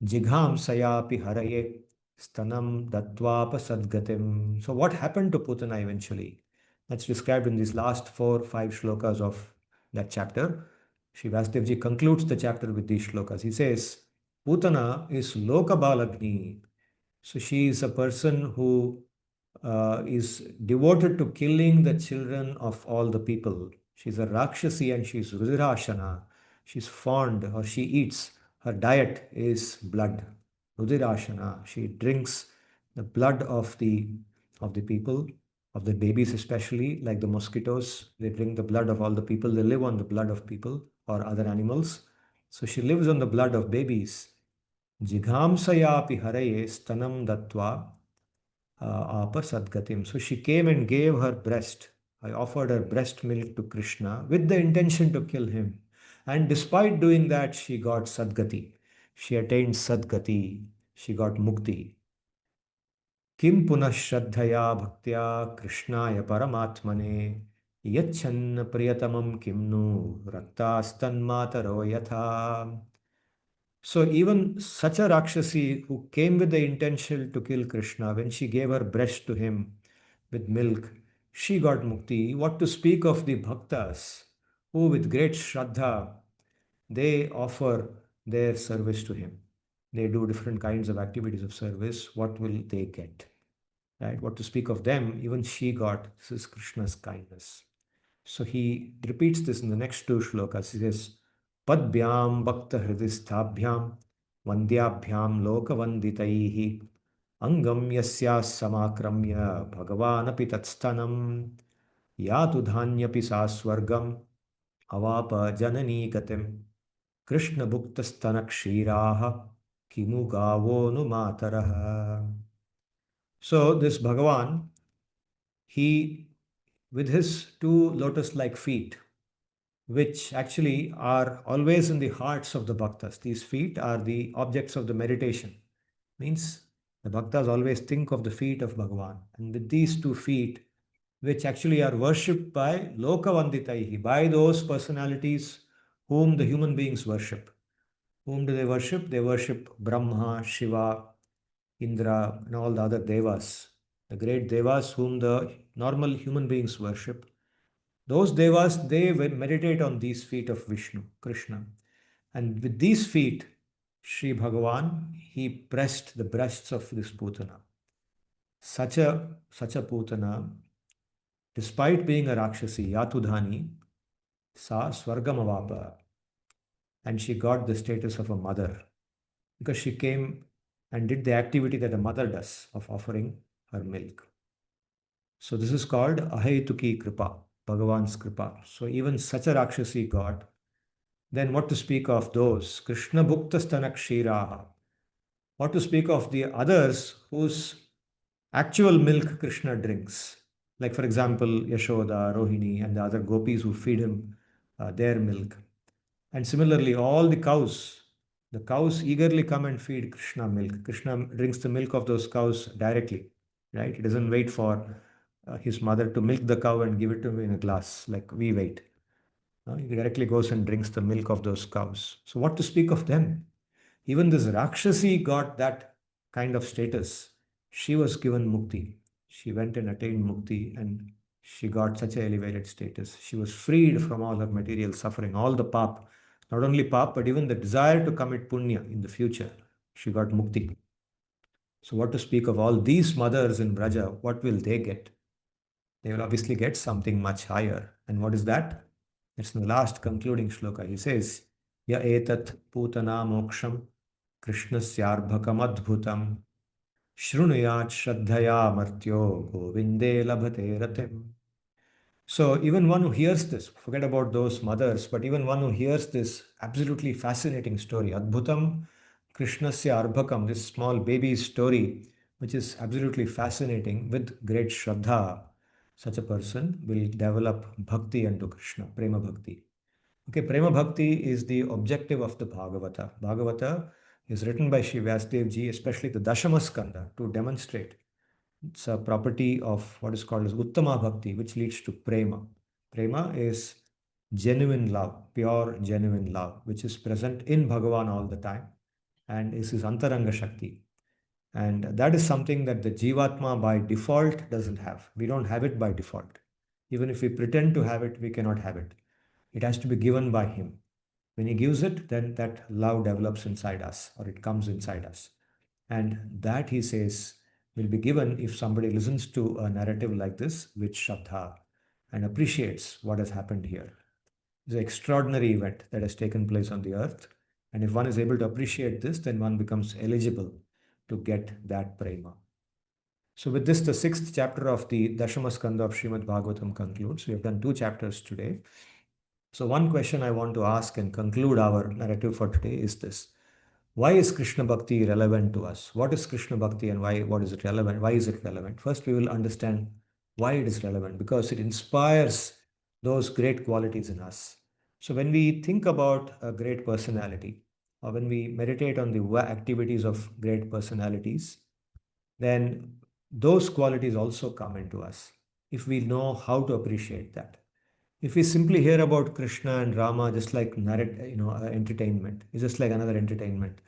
Jigham Sayapi Haraye, Stanam Datvapa Sadgatim. So, what happened to Putana eventually? That's described in these last 4-5 shlokas of that chapter. Sri Vasudevji concludes the chapter with these shlokas. He says, Putana is Lokabalagni. So, she is a person who is devoted to killing the children of all the people. She's a Rakshasi and she's Rudirashana. She's fond or she eats. Her diet is blood. Rudirashana. She drinks the blood of the people, of the babies especially, like the mosquitoes. They drink the blood of all the people. They live on the blood of people or other animals. So she lives on the blood of babies. Jighamsayapi haraye stanam datva apa sadgatim. So she came and gave her breast. I offered her breast milk to Krishna with the intention to kill him. And despite doing that, she got sadgati. She attained sadgati. She got mukti. Kim punah shraddhaya bhaktya krishnaya paramatmane yachanna priyatamam kimnu raktastanmataro yatha. So even such a Rakshasi who came with the intention to kill Krishna, when she gave her breast to him with milk, she got mukti. What to speak of the bhaktas who with great shraddha, they offer their service to him. They do different kinds of activities of service. What will they get? Right? What to speak of them? Even she got. This is Krishna's kindness. So he repeats this in the next two shlokas. He says, Padbhyam bhakta hridistabhyam vandyabhyam lokavanditaihi angam yasya samakramya bhagavanapi tatstanam yatu dhanyapi sa swargam avapa janani gatim krishna bhukta kshiraha kimu gavo nu mataraha. So this Bhagavan, he with his two lotus-like feet, which actually are always in the hearts of the bhaktas. These feet are the objects of the meditation. Means the bhaktas always think of the feet of Bhagavan. And with these two feet, which actually are worshipped by Lokavanditaihi, by those personalities whom the human beings worship. Whom do they worship? They worship Brahma, Shiva, Indra, and all the other devas. The great devas whom the normal human beings worship. Those devas, they meditate on these feet of Vishnu, Krishna. And with these feet, Sri Bhagavan, he pressed the breasts of this Putana. Such a Putana, despite being a Rakshasi, Yatudhani, sa Swargamavapa. And she got the status of a mother because she came and did the activity that a mother does of offering her milk. So this is called Ahetuki Kripa, Bhagavan's Kripa. So even such a Rakshasi got. Then what to speak of those? Krishna Bhukta Kshiraha. What to speak of the others whose actual milk Krishna drinks? Like for example, Yashoda, Rohini and the other gopis who feed him their milk. And similarly, all the cows eagerly come and feed Krishna milk. Krishna drinks the milk of those cows directly, right? He doesn't wait for his mother to milk the cow and give it to him in a glass, like we wait. He directly goes and drinks the milk of those cows. So, what to speak of them? Even this Rakshasi got that kind of status. She was given mukti. She went and attained mukti and she got such an elevated status. She was freed from all her material suffering, all the pap. Not only pap, but even the desire to commit punya in the future. She got mukti. So, what to speak of all these mothers in Braja? What will they get? They will obviously get something much higher. And what is that? It's in the last concluding shloka. He says, Ya etat putana moksham Krishnasyarbhakam adbhutam shrunuyat shraddhaya martyo govinde labhate ratim. So even one who hears this, forget about those mothers, but even one who hears this absolutely fascinating story, Adbhutam Krishnasya Arbhakam, this small baby's story, which is absolutely fascinating with great Shraddha, such a person will develop bhakti unto Krishna, prema bhakti. Okay, prema bhakti is the objective of the Bhagavata. Bhagavata is written by Sri Vyasadeva ji, especially the Dashama Skandha, to demonstrate it's a property of what is called as Uttama Bhakti, which leads to Prema. Prema is genuine love, pure genuine love, which is present in Bhagavan all the time and is his Antaranga Shakti. And that is something that the Jivatma by default doesn't have. We don't have it by default. Even if we pretend to have it, we cannot have it. It has to be given by him. When he gives it, then that love develops inside us or it comes inside us. And that, he says, will be given if somebody listens to a narrative like this with Shraddha and appreciates what has happened here. It's an extraordinary event that has taken place on the earth. And if one is able to appreciate this, then one becomes eligible to get that prema. So, with this, the sixth chapter of the Dashama Skandha of Srimad Bhagavatam concludes. We have done 2 chapters today. So, one question I want to ask and conclude our narrative for today is this. Why is Krishna Bhakti relevant to us? What is Krishna Bhakti and what is it relevant? Why is it relevant? First, we will understand why it is relevant because it inspires those great qualities in us. So, when we think about a great personality or when we meditate on the activities of great personalities, then those qualities also come into us if we know how to appreciate that. If we simply hear about Krishna and Rama just like entertainment, it's just like another entertainment.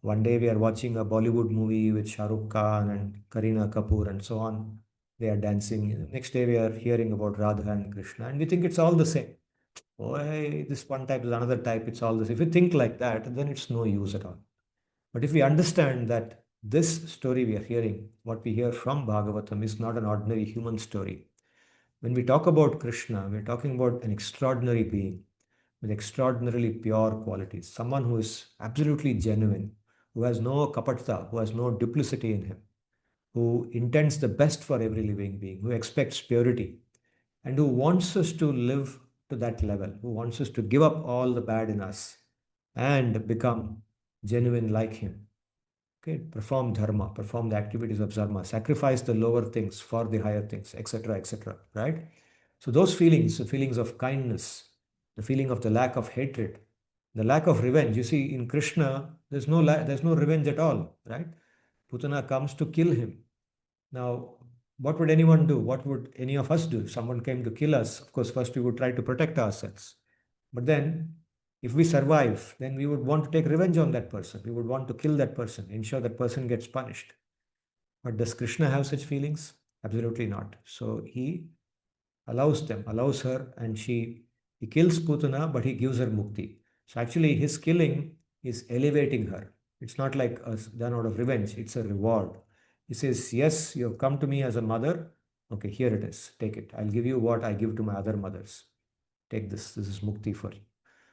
One day we are watching a Bollywood movie with Shah Rukh Khan and Kareena Kapoor and so on. They are dancing. Next day we are hearing about Radha and Krishna and we think it's all the same. Oh, hey, this one type is another type, it's all the same. If you think like that, then it's no use at all. But if we understand that this story we are hearing, what we hear from Bhagavatam, is not an ordinary human story. When we talk about Krishna, we're talking about an extraordinary being with extraordinarily pure qualities, someone who is absolutely genuine, who has no kapatha, who has no duplicity in him, who intends the best for every living being, who expects purity, and who wants us to live to that level, who wants us to give up all the bad in us and become genuine like him. Okay, perform dharma, perform the activities of dharma, sacrifice the lower things for the higher things, etc., etc. Right? So those feelings, the feelings of kindness, the feeling of the lack of hatred, the lack of revenge. You see, in Krishna, there's no revenge at all, right? Putana comes to kill him. Now, what would anyone do? What would any of us do? If someone came to kill us, of course, first we would try to protect ourselves. But then, if we survive, then we would want to take revenge on that person. We would want to kill that person, ensure that person gets punished. But does Krishna have such feelings? Absolutely not. So he allows them, allows her, and he kills Putana, but he gives her mukti. So actually, his killing is elevating her. It's not like done out of revenge, it's a reward. He says, yes, you have come to me as a mother. Okay, here it is. Take it. I'll give you what I give to my other mothers. Take this. This is mukti for you.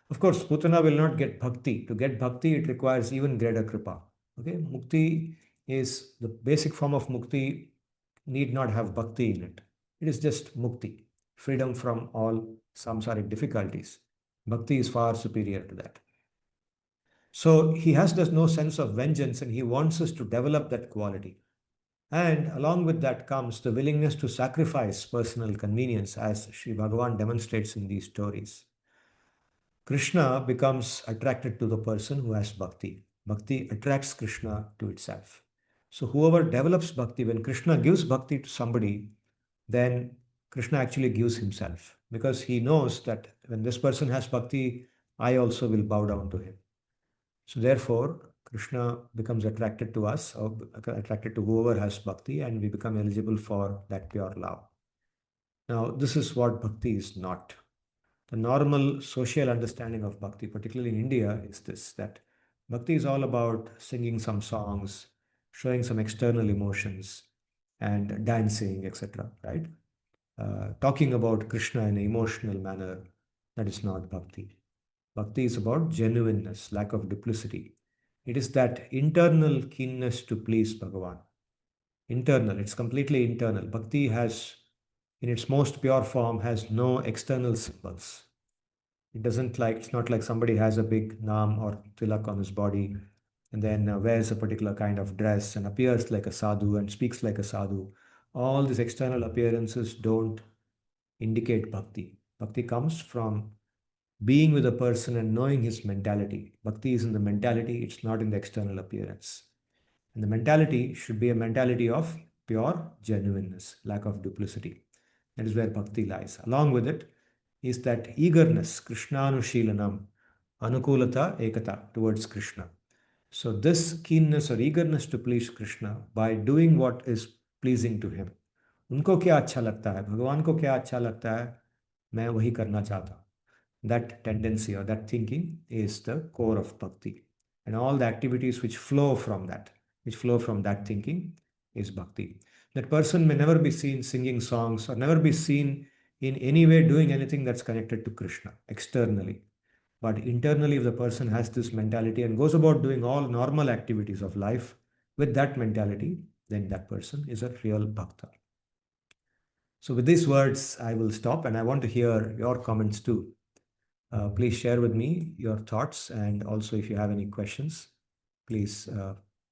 Of course, Putana will not get bhakti. To get bhakti, it requires even greater kripa. Okay, mukti is the basic form of mukti, need not have bhakti in it. It is just mukti, freedom from all samsaric difficulties. Bhakti is far superior to that. So he has this no sense of vengeance and he wants us to develop that quality. And along with that comes the willingness to sacrifice personal convenience, as Sri Bhagavan demonstrates in these stories. Krishna becomes attracted to the person who has bhakti. Bhakti attracts Krishna to itself. So whoever develops bhakti, when Krishna gives bhakti to somebody, then Krishna actually gives himself, because he knows that when this person has bhakti, I also will bow down to him. So therefore, Krishna becomes attracted to us, or attracted to whoever has bhakti, and we become eligible for that pure love. Now, this is what bhakti is not. The normal social understanding of bhakti, particularly in India, is this, that bhakti is all about singing some songs, showing some external emotions, and dancing, etc. Right? Talking about Krishna in an emotional manner, that is not bhakti. Bhakti is about genuineness, lack of duplicity. It is that internal keenness to please Bhagavan. Internal, it's completely internal. Bhakti has, in its most pure form, has no external symbols. It doesn't like, it's not like somebody has a big naam or tilak on his body and then wears a particular kind of dress and appears like a sadhu and speaks like a sadhu. All these external appearances don't indicate bhakti. Bhakti comes from being with a person and knowing his mentality. Bhakti is in the mentality, it's not in the external appearance. And the mentality should be a mentality of pure genuineness, lack of duplicity. That is where bhakti lies. Along with it is that eagerness, Krishnanushilanam, anukulata, ekata, towards Krishna. So, this keenness or eagerness to please Krishna by doing what is pleasing to him. उनको क्या अच्छा लगता है, भगवान को क्या अच्छा लगता है, मैं वही करना चाहता हूँ. That tendency or that thinking is the core of bhakti. And all the activities which flow from that thinking is bhakti. That person may never be seen singing songs or never be seen in any way doing anything that's connected to Krishna externally. But internally, if the person has this mentality and goes about doing all normal activities of life with that mentality, then that person is a real bhakta. So, with these words, I will stop and I want to hear your comments too. Please share with me your thoughts, and also if you have any questions, please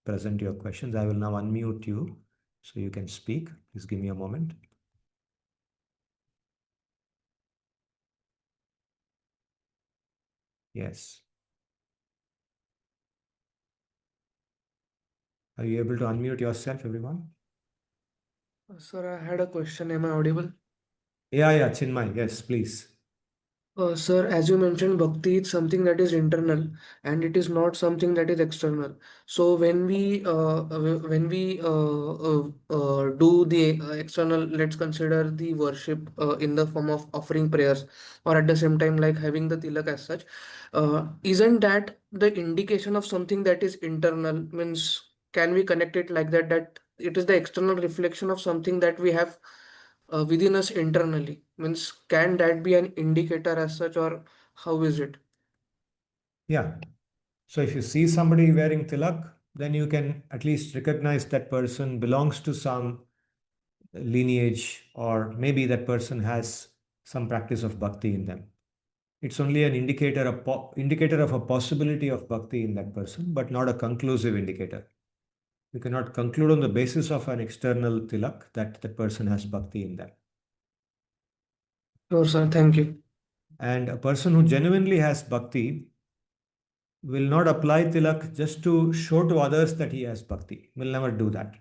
present your questions. I will now unmute you so you can speak. Please give me a moment. Yes. Are you able to unmute yourself, everyone? Sir, I had a question. Am I audible? Yeah, Chinmay. Yes, please. Sir, as you mentioned, bhakti is something that is internal and it is not something that is external. So when we do the external, let's consider the worship in the form of offering prayers, or at the same time like having the tilak as such. Isn't that the indication of something that is internal? Means can we connect it like that? That it is the external reflection of something that we have within us internally. Means can that be an indicator as such, or how is it? Yeah. So if you see somebody wearing tilak, then you can at least recognize that person belongs to some lineage, or maybe that person has some practice of bhakti in them. It's only an indicator, indicator of a possibility of bhakti in that person, but not a conclusive indicator. We cannot conclude on the basis of an external tilak that that person has bhakti in them. Sure, sir. Thank you. And a person who genuinely has bhakti will not apply tilak just to show to others that he has bhakti. Will never do that.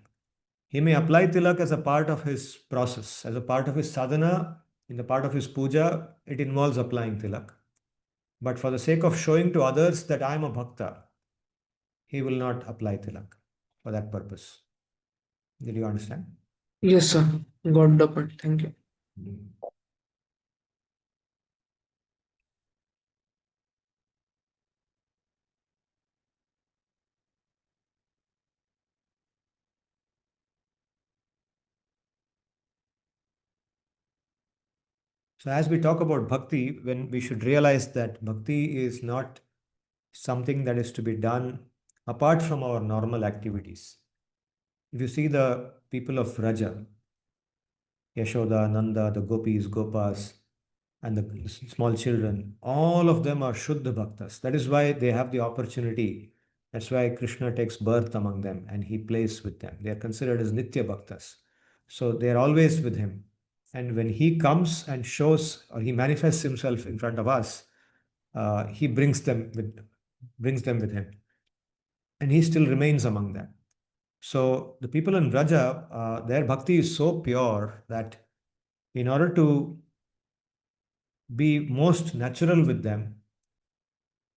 He may apply tilak as a part of his process, as a part of his sadhana, in the part of his puja, it involves applying tilak. But for the sake of showing to others that I am a bhakta, he will not apply tilak for that purpose. Did you understand? Yes, sir. Got the point. Thank you. Mm. So, as we talk about bhakti, when we should realize that bhakti is not something that is to be done apart from our normal activities. If you see the people of Raja, Yashoda, Nanda, the gopis, gopas, and the small children, all of them are Shuddha Bhaktas. That is why they have the opportunity. That's why Krishna takes birth among them and he plays with them. They are considered as Nitya Bhaktas. So they are always with him. And when he comes and shows or he manifests himself in front of us, he brings them with him. And he still remains among them. So the people in Raja, their bhakti is so pure that in order to be most natural with them,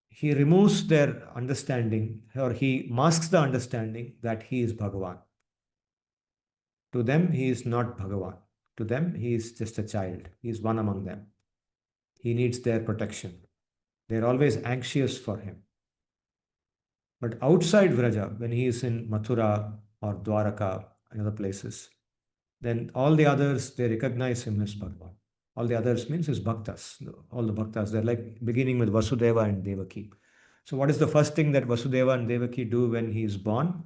he removes their understanding, or he masks the understanding that he is Bhagavan. To them, he is not Bhagavan. To them, he is just a child. He is one among them. He needs their protection. They're always anxious for him. But outside Vraja, when he is in Mathura or Dwaraka and other places, then all the others, they recognize him as Bhagavan. All the others means his bhaktas. All the bhaktas, they're like beginning with Vasudeva and Devaki. So what is the first thing that Vasudeva and Devaki do when he is born?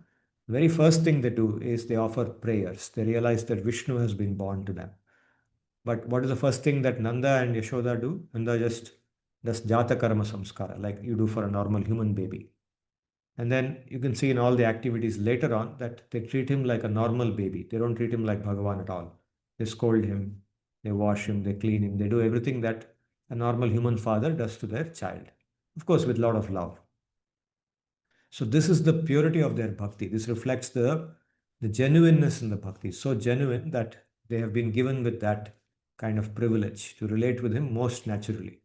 The very first thing they do is they offer prayers. They realize that Vishnu has been born to them. But what is the first thing that Nanda and Yashoda do? Nanda just does jata karma samskara, like you do for a normal human baby. And then you can see in all the activities later on that they treat him like a normal baby. They don't treat him like Bhagavan at all. They scold him, they wash him, they clean him, they do everything that a normal human father does to their child. Of course, with a lot of love. So this is the purity of their bhakti. This reflects the genuineness in the bhakti. So genuine that they have been given with that kind of privilege to relate with him most naturally.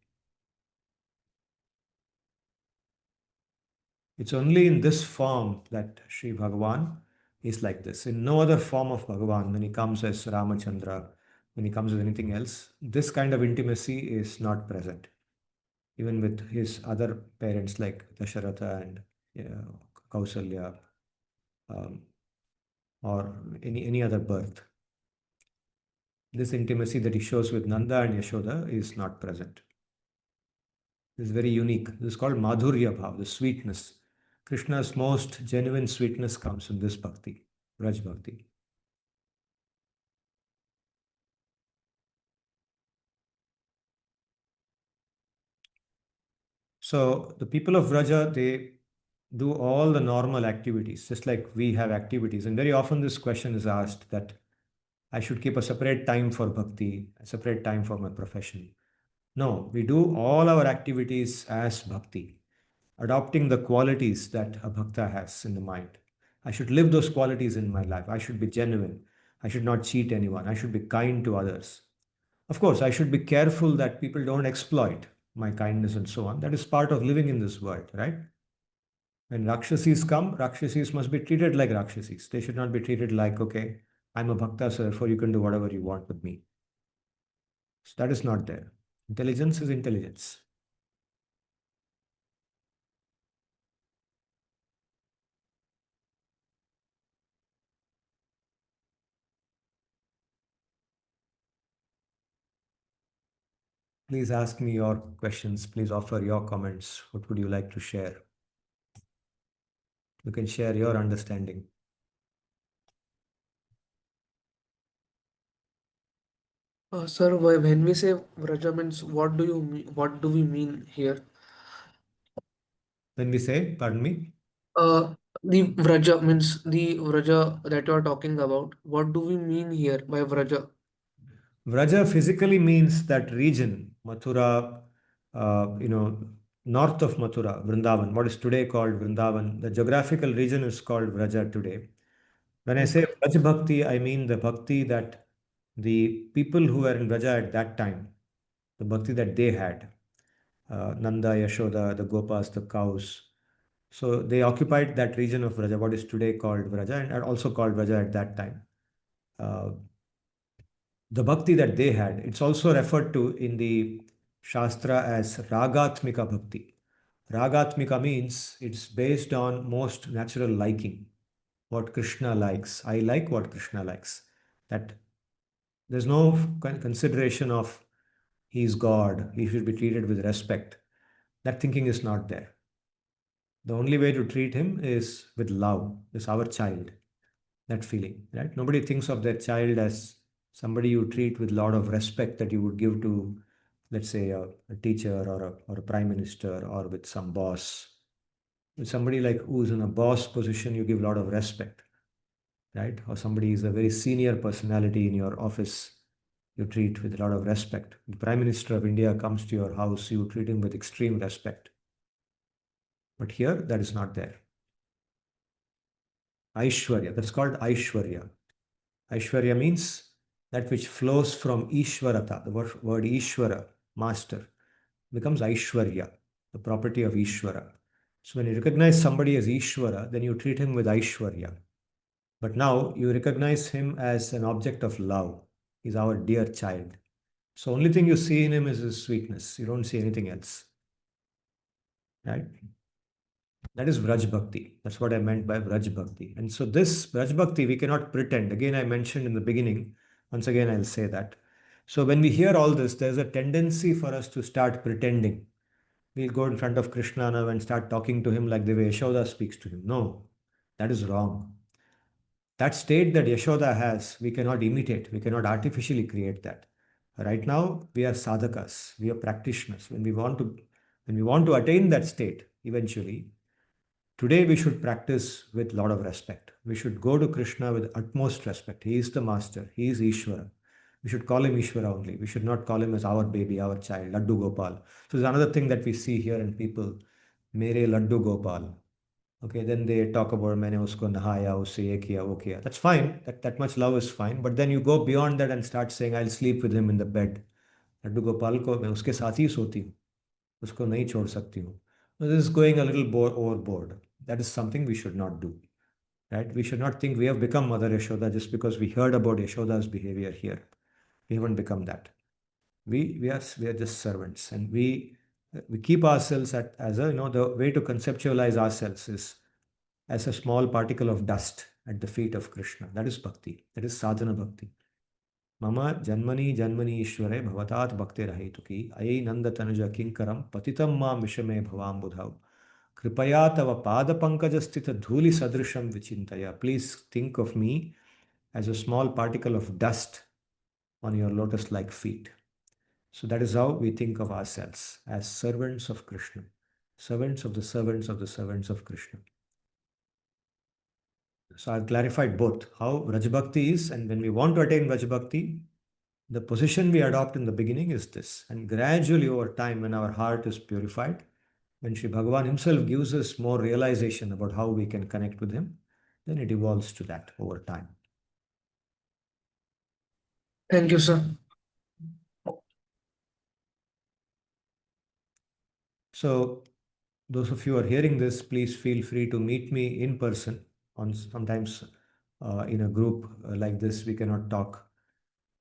It's only in this form that Sri Bhagavan is like this. In no other form of Bhagavan, when he comes as Ramachandra, when he comes as anything else, this kind of intimacy is not present. Even with his other parents like Dasharatha and Kausalya, um, or any other birth. This intimacy that he shows with Nanda and Yashoda is not present. This is very unique. This is called Madhurya Bhav, the sweetness. Krishna's most genuine sweetness comes in this bhakti, Raj Bhakti. So the people of Vraja, they do all the normal activities, just like we have activities. And very often this question is asked that I should keep a separate time for bhakti, a separate time for my profession. No, we do all our activities as bhakti, adopting the qualities that a bhakta has in the mind. I should live those qualities in my life. I should be genuine. I should not cheat anyone. I should be kind to others. Of course, I should be careful that people don't exploit my kindness and so on. That is part of living in this world, right? When Rakshasis come, Rakshasis must be treated like Rakshasis. They should not be treated like, okay, I'm a bhakta, so therefore you can do whatever you want with me. So that is not there. Intelligence is intelligence. Please ask me your questions. Please offer your comments. What would you like to share? You can share your understanding. Sir, when we say Vraja means, what do you mean? What do we mean here? When we say, pardon me, Uh, the Vraja means the Vraja that you are talking about. What do we mean here by Vraja? Vraja physically means that region, Mathura, north of Mathura, Vrindavan, what is today called Vrindavan. The geographical region is called Vraja today. When I say Okay. Vraj Bhakti, I mean the bhakti that the people who were in Vraja at that time, the bhakti that they had, Nanda, Yashoda, the gopas, the cows. So they occupied that region of Vraja, what is today called Vraja, and also called Vraja at that time. Uh, the bhakti that they had, it's also referred to in the Shastra as Ragatmika Bhakti. Ragatmika means it's based on most natural liking, what Krishna likes. I like what Krishna likes. That there's no consideration of he is God, he should be treated with respect. That thinking is not there. The only way to treat him is with love. It's our child, that feeling, right? Nobody thinks of their child as somebody you treat with a lot of respect that you would give to, let's say, a teacher or a prime minister or with some boss. With somebody like who's in a boss position, you give a lot of respect, right? Or somebody is a very senior personality in your office, you treat with a lot of respect. The Prime Minister of India comes to your house, you treat him with extreme respect. But here, that is not there. Aishwarya, that's called Aishwarya. Aishwarya means that which flows from Ishwarata, the word Ishwara, master, becomes Aishwarya, the property of Ishwara. So when you recognize somebody as Ishwara, then you treat him with Aishwarya. But now you recognize him as an object of love. He's our dear child. So only thing you see in him is his sweetness. You don't see anything else. Right? That is Vraj Bhakti. That's what I meant by Vraj Bhakti. And so this Vraj Bhakti, we cannot pretend. Again, I mentioned in the beginning, once again, I'll say that. So when we hear all this, there's a tendency for us to start pretending. We'll go in front of Krishna now and start talking to him like the way Yashoda speaks to him. No, that is wrong. That state that Yashoda has, we cannot imitate. We cannot artificially create that. Right now, we are sadhakas. We are practitioners. When we want to attain that state eventually, today we should practice with a lot of respect. We should go to Krishna with utmost respect. He is the master. He is Ishvara. We should call him Ishvara only. We should not call him as our baby, our child, Laddu Gopal. So there's another thing that we see here in people, Mere Laddu Gopal. Okay, then they talk about मैंने उसको नहाया उससे ये किया वो किया. That's fine. That much love is fine. But then you go beyond that and start saying I'll sleep with him in the bed. Laddu Gopal को मैं उसके साथ ही सोती हूँ. उसको नहीं छोड़ सकती हूँ. This is going a little overboard. That is something we should not do. Right? We should not think we have become Mother Yashoda just because we heard about Yashoda's behavior here. We haven't become that. We are just servants, and we keep ourselves as a the way to conceptualize ourselves is as a small particle of dust at the feet of Krishna. That is bhakti. That is sadhana bhakti. Mama janmani janmani ishware bhavatat bhakti rahituki ayai nanda tanuja kinkaram patitam ma vishame bhavam budhav. Kripaya tava pada pankajastita dhuli sadrisham vichintaya. Please think of me as a small particle of dust on your lotus-like feet. So that is how we think of ourselves as servants of Krishna, servants of the servants of the servants of Krishna. So I've clarified both how Vraj Bhakti is, and when we want to attain Vraj Bhakti, the position we adopt in the beginning is this. And gradually over time, when our heart is purified, when Sri Bhagavan himself gives us more realization about how we can connect with him, then it evolves to that over time. Thank you, sir. So those of you who are hearing this, please feel free to meet me in person. On sometimes in a group like this, we cannot talk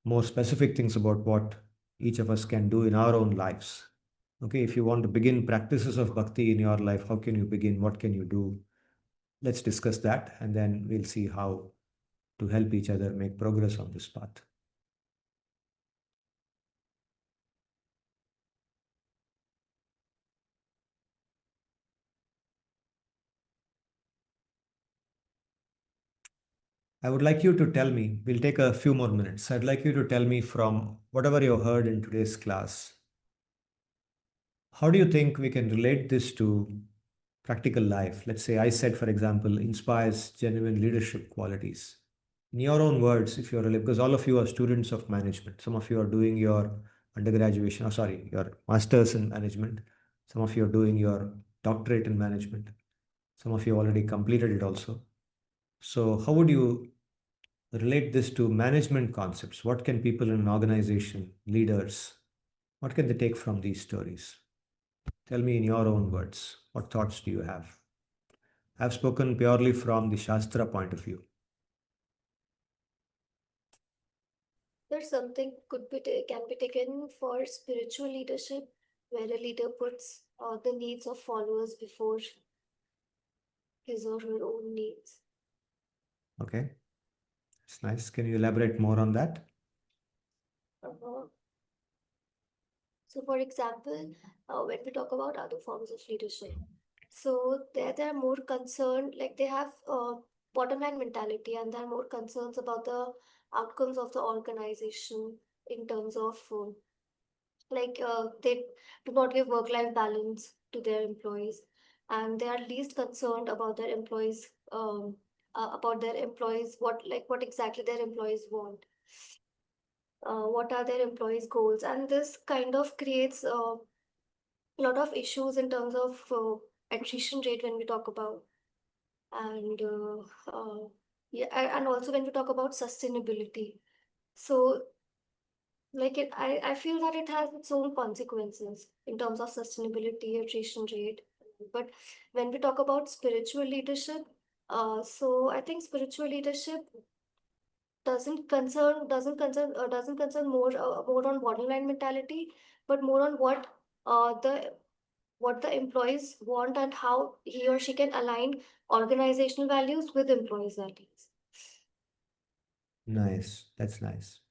more specific things about what each of us can do in our own lives. Okay, if you want to begin practices of bhakti in your life, how can you begin? What can you do? Let's discuss that, and then we'll see how to help each other make progress on this path. I would like you to tell me, we'll take a few more minutes. I'd like you to tell me from whatever you heard in today's class, how do you think we can relate this to practical life? Let's say I said, for example, inspires genuine leadership qualities. In your own words, if you're, because all of you are students of management, some of you are doing your undergraduation, your master's in management, some of you are doing your doctorate in management, some of you already completed it also. So, how would you relate this to management concepts? What can people in an organization, leaders, what can they take from these stories? Tell me in your own words, what thoughts do you have? I've spoken purely from the Shastra point of view. There's something can be taken for spiritual leadership, where a leader puts the needs of followers before his or her own needs. Okay, it's nice. Can you elaborate more on that? Uh, So, for example, when we talk about other forms of leadership, so they're more concerned, like they have bottom line mentality, and they're more concerns about the outcomes of the organization in terms of they do not give work life balance to their employees, and they are least concerned about their employees what exactly their employees want, what are their employees goals, and this kind of creates a lot of issues in terms of attrition rate when we talk about, and yeah, and also when we talk about sustainability, So, I feel that it has its own consequences in terms of sustainability, attrition rate. But when we talk about spiritual leadership, so I think spiritual leadership doesn't concern more on borderline mentality, but more on what the employees want and how he or she can align organizational values with employees' values. Nice. That's nice.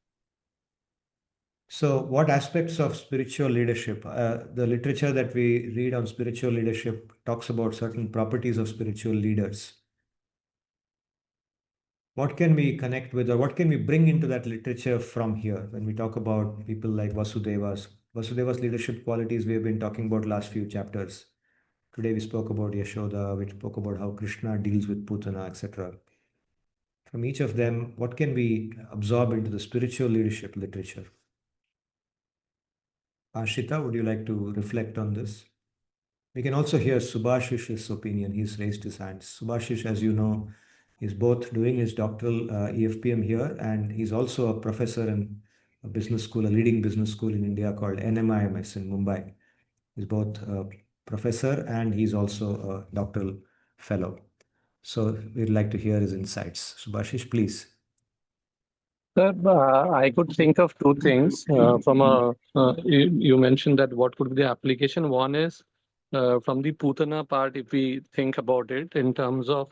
So, what aspects of spiritual leadership? The literature that we read on spiritual leadership talks about certain properties of spiritual leaders. What can we connect with, or what can we bring into that literature from here when we talk about people like Vasudeva's leadership qualities we have been talking about last few chapters. Today we spoke about Yashoda, we spoke about how Krishna deals with Putana, etc. From each of them, what can we absorb into the spiritual leadership literature? Ashita, would you like to reflect on this? We can also hear Subhashish's opinion. He's raised his hand. Subhashish, as you know, is both doing his doctoral EFPM here, and he's also a professor in a business school, a leading business school in India called NMIMS in Mumbai. He's both a professor and he's also a doctoral fellow. So we'd like to hear his insights. Subhashish, please. Sir, I could think of two things you mentioned that what could be the application. One is from the Putana part, if we think about it in terms of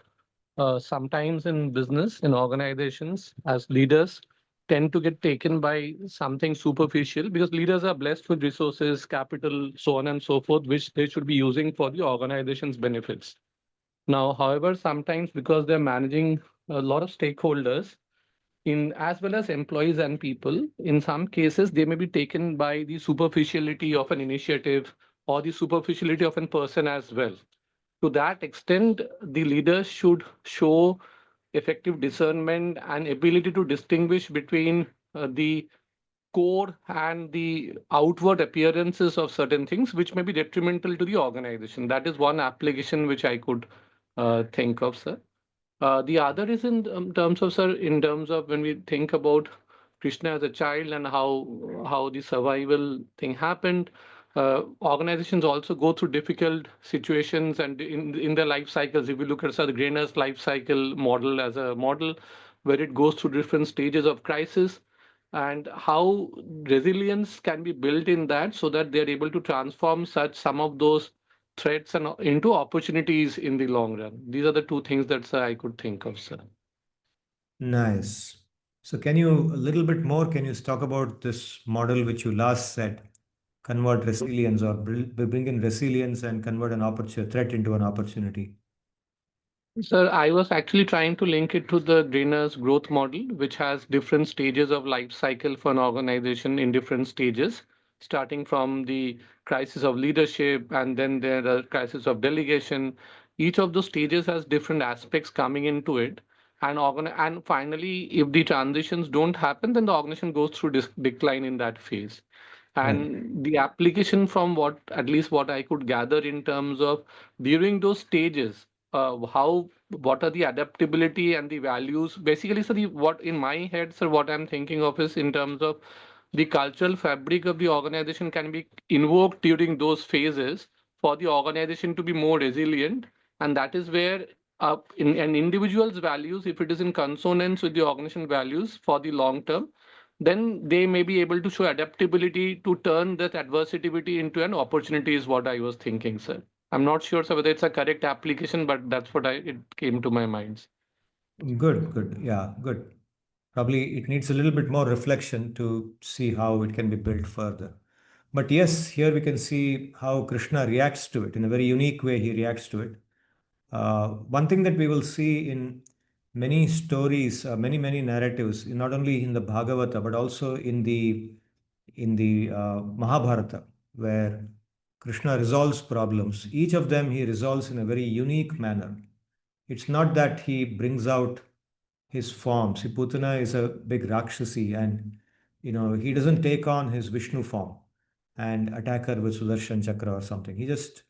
sometimes in business, in organizations, as leaders tend to get taken by something superficial because leaders are blessed with resources, capital, so on and so forth, which they should be using for the organization's benefits. Now, however, sometimes because they're managing a lot of stakeholders, in as well as employees and people, in some cases they may be taken by the superficiality of an initiative or the superficiality of a person as well. To that extent, the leaders should show effective discernment and ability to distinguish between the core and the outward appearances of certain things which may be detrimental to the organization. That is one application which I could think of, sir. The other is in terms of, sir, in terms of when we think about Krishna as a child and how the survival thing happened. Organizations also go through difficult situations and in their life cycles. If we look at the Grainer's life cycle model as a model where it goes through different stages of crisis and how resilience can be built in that so that they're able to transform such some of those threats and into opportunities in the long run. These are the two things that, sir, I could think of, sir. Nice. So can you, a little bit more, can you talk about this model which you last said, convert resilience or bring in resilience and convert an opportunity, threat into an opportunity? Sir, I was actually trying to link it to the Grainer's growth model, which has different stages of life cycle for an organization in different stages, starting from the crisis of leadership, and then there are crisis of delegation. Each of those stages has different aspects coming into it. And finally, if the transitions don't happen, then the organization goes through decline in that phase. And the application from what, at least what I could gather in terms of during those stages, what are the adaptability and the values? Basically, sir, what in my head, sir, what I'm thinking of is in terms of the cultural fabric of the organization can be invoked during those phases for the organization to be more resilient. And that is where in an individual's values, if it is in consonance with the organization values for the long term, then they may be able to show adaptability to turn that adversity into an opportunity is what I was thinking, sir. I'm not sure, sir, whether it's a correct application, but that's what it came to my mind. Good. Yeah, good. Probably it needs a little bit more reflection to see how it can be built further. But yes, here we can see how Krishna reacts to it in a very unique way. He reacts to it. One thing that we will see in many stories, many narratives, not only in the Bhagavata but also in the Mahabharata, where Krishna resolves problems. Each of them he resolves in a very unique manner. It's not that he brings out his forms. Putana is a big Rakshasi, and he doesn't take on his Vishnu form and attack her with Sudarshan Chakra or something. He just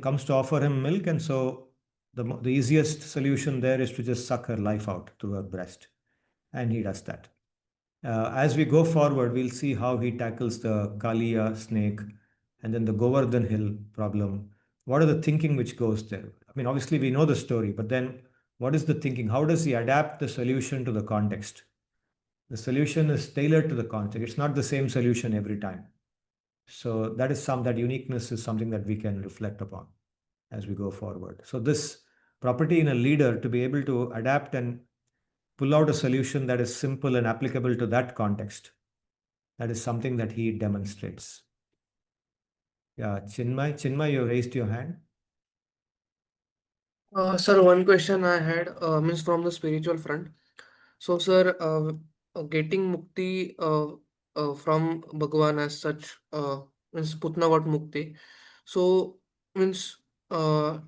comes to offer him milk, and so the easiest solution there is to just suck her life out through her breast, and he does that. As we go forward, we'll see how he tackles the Kaliya snake and then the Govardhan Hill problem. What are the thinking which goes there? I mean, obviously, we know the story, but then what is the thinking? How does he adapt the solution to the context? The solution is tailored to the context. It's not the same solution every time. So that uniqueness is something that we can reflect upon as we go forward. So this property in a leader to be able to adapt and pull out a solution that is simple and applicable to that context, that is something that he demonstrates. Yeah, Chinmay, you raised your hand. Sir, one question I had means from the spiritual front. So, sir, getting mukti from Bhagavan as such means Putna got mukti. So, means uh,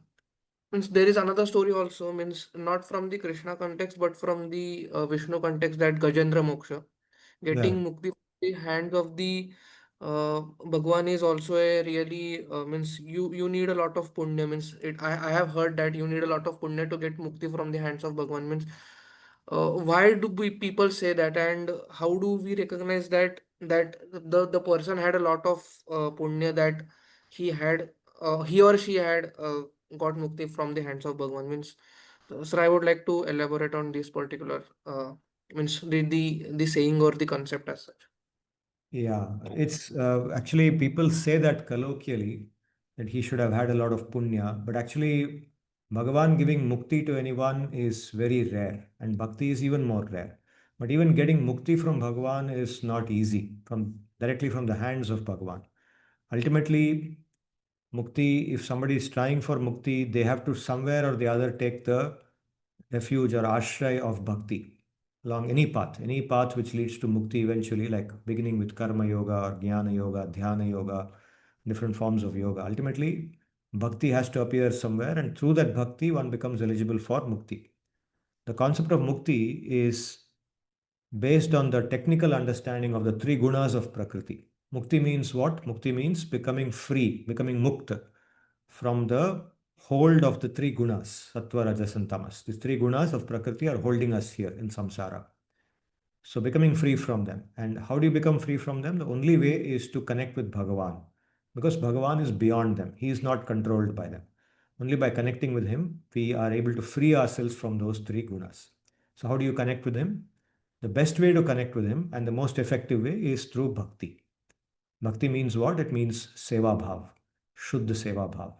means there is another story also, means not from the Krishna context but from the Vishnu context, that Gajendra Moksha. Yeah. Getting mukti from the hands of the Bhagwan is also a really means you need a lot of punya. Means I have heard that you need a lot of punya to get mukti from the hands of Bhagwan. Means why do people say that, and how do we recognize that the person had a lot of punya, that he or she had got mukti from the hands of Bhagwan? Means sir, I would like to elaborate on this particular means the saying or the concept as such. Yeah, it's actually people say that colloquially that he should have had a lot of punya, but actually Bhagavan giving mukti to anyone is very rare, and bhakti is even more rare. But even getting mukti from Bhagavan is not easy directly from the hands of Bhagavan. Ultimately, mukti, if somebody is trying for mukti, they have to somewhere or the other take the refuge or ashray of bhakti along any path which leads to mukti eventually, like beginning with karma yoga or jnana yoga, dhyana yoga, different forms of yoga. Ultimately, bhakti has to appear somewhere, and through that bhakti, one becomes eligible for mukti. The concept of mukti is based on the technical understanding of the three gunas of Prakriti. Mukti means what? Mukti means becoming free, becoming mukta from the hold of the three gunas, sattva, rajas, and tamas. These three gunas of Prakriti are holding us here in samsara. So becoming free from them. And how do you become free from them? The only way is to connect with Bhagavan. Because Bhagavan is beyond them. He is not controlled by them. Only by connecting with him, we are able to free ourselves from those three gunas. So how do you connect with him? The best way to connect with him and the most effective way is through bhakti. Bhakti means what? It means seva bhav, shuddha seva bhav.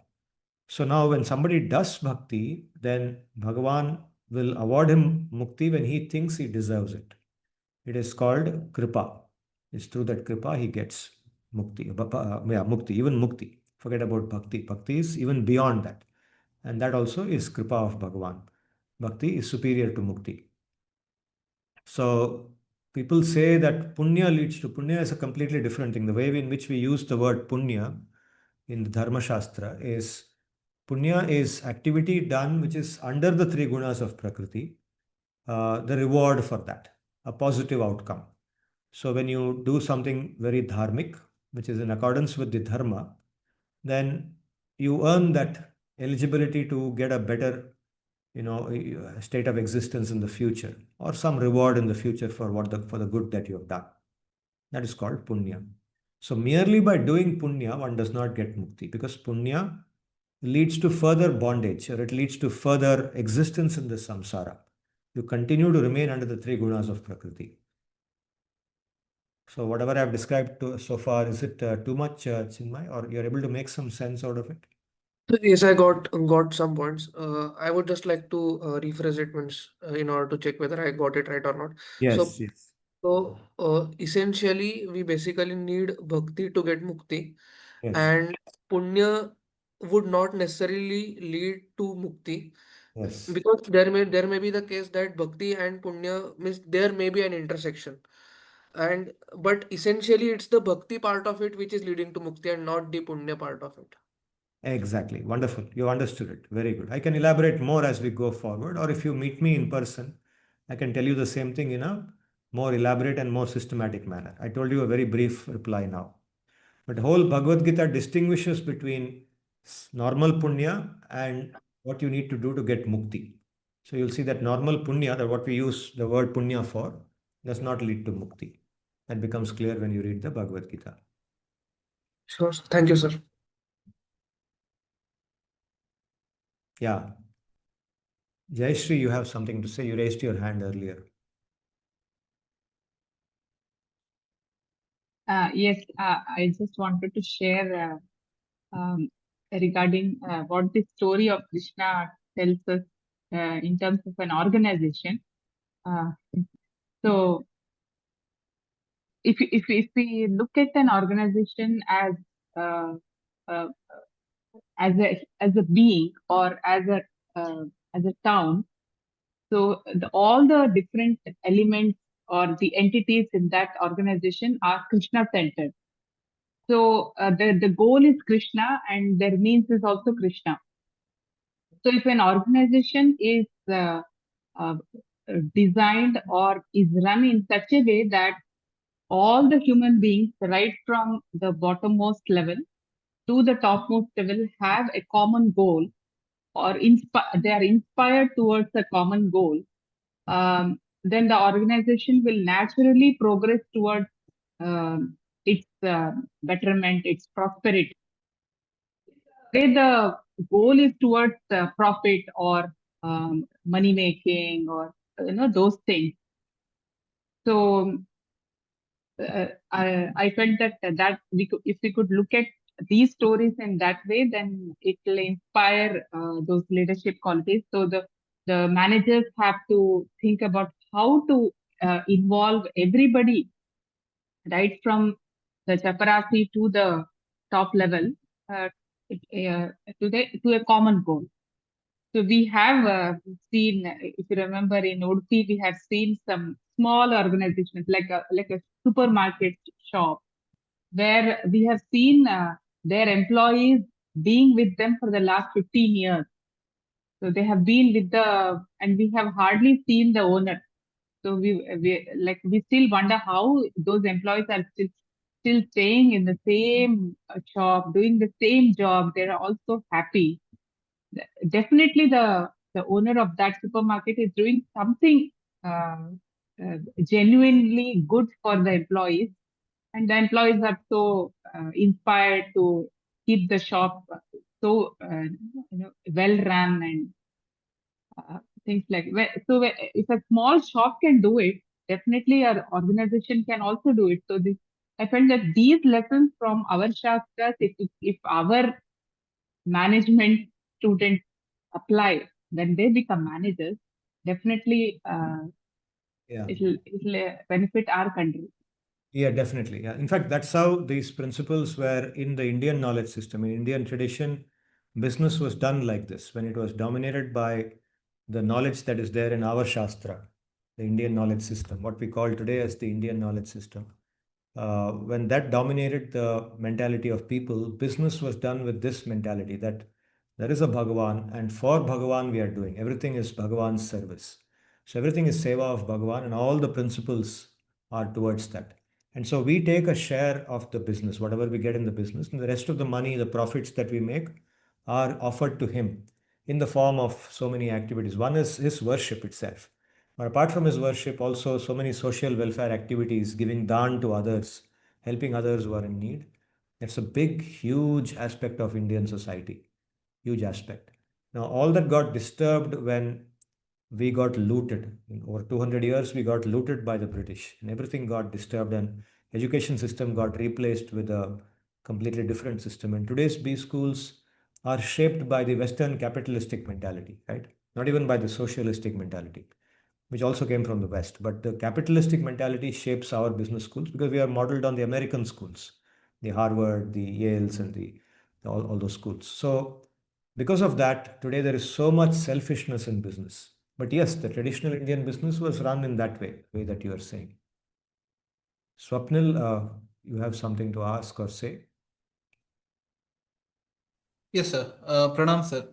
So now when somebody does bhakti, then Bhagavan will award him mukti when he thinks he deserves it. It is called kripa. It's through that kripa he gets mukti. Yeah, mukti, even mukti. Forget about bhakti. Bhakti is even beyond that. And that also is kripa of Bhagavan. Bhakti is superior to mukti. So people say that punya leads to punya is a completely different thing. The way in which we use the word punya in the Dharma Shastra is punya is activity done which is under the three gunas of Prakriti, the reward for that, a positive outcome. So when you do something very dharmic, which is in accordance with the dharma, then you earn that eligibility to get a better, state of existence in the future, or some reward in the future for the good that you have done. That is called punya. So merely by doing punya, one does not get mukti, because punya leads to further bondage, or it leads to further existence in the samsara. You continue to remain under the three gunas of Prakriti. So whatever I've described so far, is it too much, Chinmay, or you're able to make some sense out of it? So yes, I got some points. I would just like to rephrase it means in order to check whether I got it right or not. So Yes. essentially, we basically need bhakti to get mukti, Yes. and punya would not necessarily lead to mukti, Yes. because there may be the case that bhakti and punya means there may be an intersection, and but essentially it's the bhakti part of it which is leading to mukti and not the punya part of it. Exactly. Wonderful. You understood it. Very good. I can elaborate more as we go forward, or if you meet me in person, I can tell you the same thing in a more elaborate and more systematic manner. I told you a very brief reply now. But whole Bhagavad Gita distinguishes between normal punya and what you need to do to get mukti. So you'll see that normal punya, that what we use the word punya for, does not lead to mukti. That becomes clear when you read the Bhagavad-gita. Sure, sir. Thank you, sir. Yeah. Jayashree, you have something to say. You raised your hand earlier. Yes, I just wanted to share regarding what the story of Krishna tells us in terms of an organization. So, if we look at an organization uh, uh, as a being or as a town, so all the different elements or the entities in that organization are Krishna centered. So the goal is Krishna and their means is also Krishna. So if an organization is uh, designed or is run in such a way that all the human beings, right from the bottommost level to the topmost level, have a common goal or they are inspired towards a common goal, then the organization will naturally progress towards its betterment, its prosperity. Where the goal is towards profit or money making or those things. So I felt that we could, if we could look at these stories in that way, then it will inspire those leadership qualities. So the managers have to think about how to involve everybody, right from the chaparasi to the top level, uh, to a common goal. So we have seen, if you remember, in Udupi, we have seen some small organizations like a supermarket shop where we have seen their employees being with them for the last 15 years. So they have been with and we have hardly seen the owner. So we still wonder how those employees are still staying in the same shop, doing the same job. They are also happy. Definitely the owner of that supermarket is doing something uh, genuinely good for the employees, and the employees are so inspired to keep the shop so well run and things like if a small shop can do it, definitely our organization can also do it. So I felt that these lessons from our shastras, if our management students apply when they become managers, definitely Yeah. it'll benefit our country. Yeah, definitely. Yeah. In fact, that's how these principles were in the Indian knowledge system. In Indian tradition, business was done like this when it was dominated by the knowledge that is there in our Shastra, the Indian knowledge system, what we call today as the Indian knowledge system. When that dominated the mentality of people, business was done with this mentality that there is a Bhagavan, and for Bhagavan we are doing. Everything is Bhagavan's service. So everything is seva of Bhagavan, and all the principles are towards that. And so we take a share of the business, whatever we get in the business, and the rest of the money, the profits that we make, are offered to him in the form of so many activities. One is his worship itself. But apart from his worship, also so many social welfare activities, giving dan to others, helping others who are in need. It's a big, huge aspect of Indian society. Huge aspect. Now, all that got disturbed when we got looted. In over 200 years, we got looted by the British, and everything got disturbed, and education system got replaced with a completely different system. And today's B schools are shaped by the Western capitalistic mentality, right? Not even by the socialistic mentality, which also came from the West. But the capitalistic mentality shapes our business schools because we are modeled on the American schools, the Harvard, the Yales, and all those schools. So because of that, today there is so much selfishness in business. But yes, the traditional Indian business was run in that way that you are saying. Swapnil, you have something to ask or say? Yes, sir. Pranam, sir.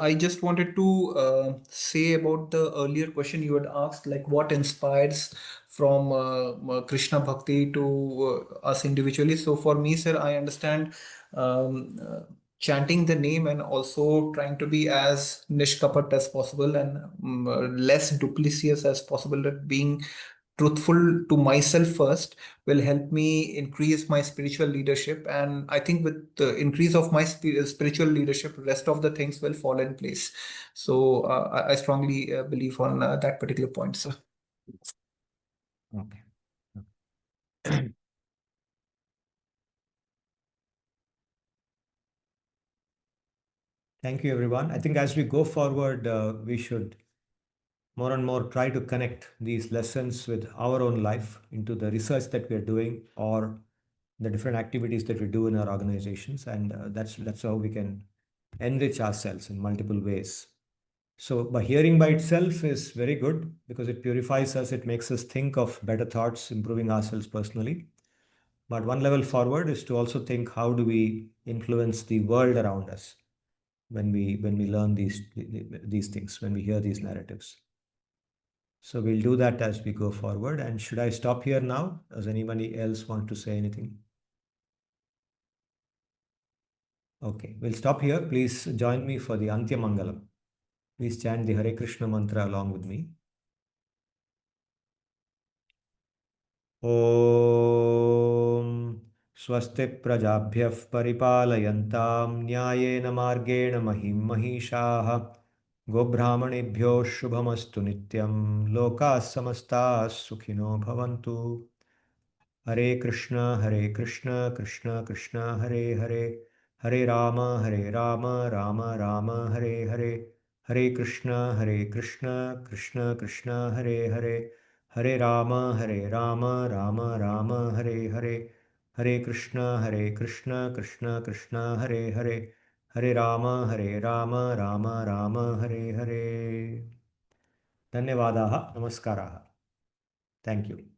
I just wanted to say about the earlier question you had asked, like what inspires from Krishna Bhakti to us individually. So for me, sir, I understand chanting the name and also trying to be as nishkapat as possible and less duplicitous as possible, being truthful to myself first will help me increase my spiritual leadership. And I think with the increase of my spiritual leadership, rest of the things will fall in place. So I strongly believe on that particular point, sir. Okay. Thank you, everyone. I think as we go forward, we should more and more try to connect these lessons with our own life into the research that we are doing or the different activities that we do in our organizations. And that's how we can enrich ourselves in multiple ways. So by hearing by itself is very good because it purifies us, it makes us think of better thoughts, improving ourselves personally. But one level forward is to also think how do we influence the world around us when we learn these things, when we hear these narratives. So we'll do that as we go forward. And should I stop here now? Does anybody else want to say anything? Okay, we'll stop here. Please join me for the Antya Mangalam. Please chant the Hare Krishna mantra along with me. ॐ स्वस्ति प्रजाभ्यः परिपालयन्तां न्यायेन मार्गेण महीं महिषाः गोब्राह्मणेभ्यो शुभमस्तु नित्यं लोकाः समस्ताः सुखिनो भवन्तु हरे कृष्ण कृष्ण कृष्ण हरे हरे हरे राम राम राम हरे हरे हरे कृष्ण कृष्ण कृष्ण हरे हरे हरे राम राम राम हरे हरे हरे कृष्ण कृष्ण कृष्ण हरे हरे हरे राम राम हरे हरे धन्यवादाः नमस्काराः thank you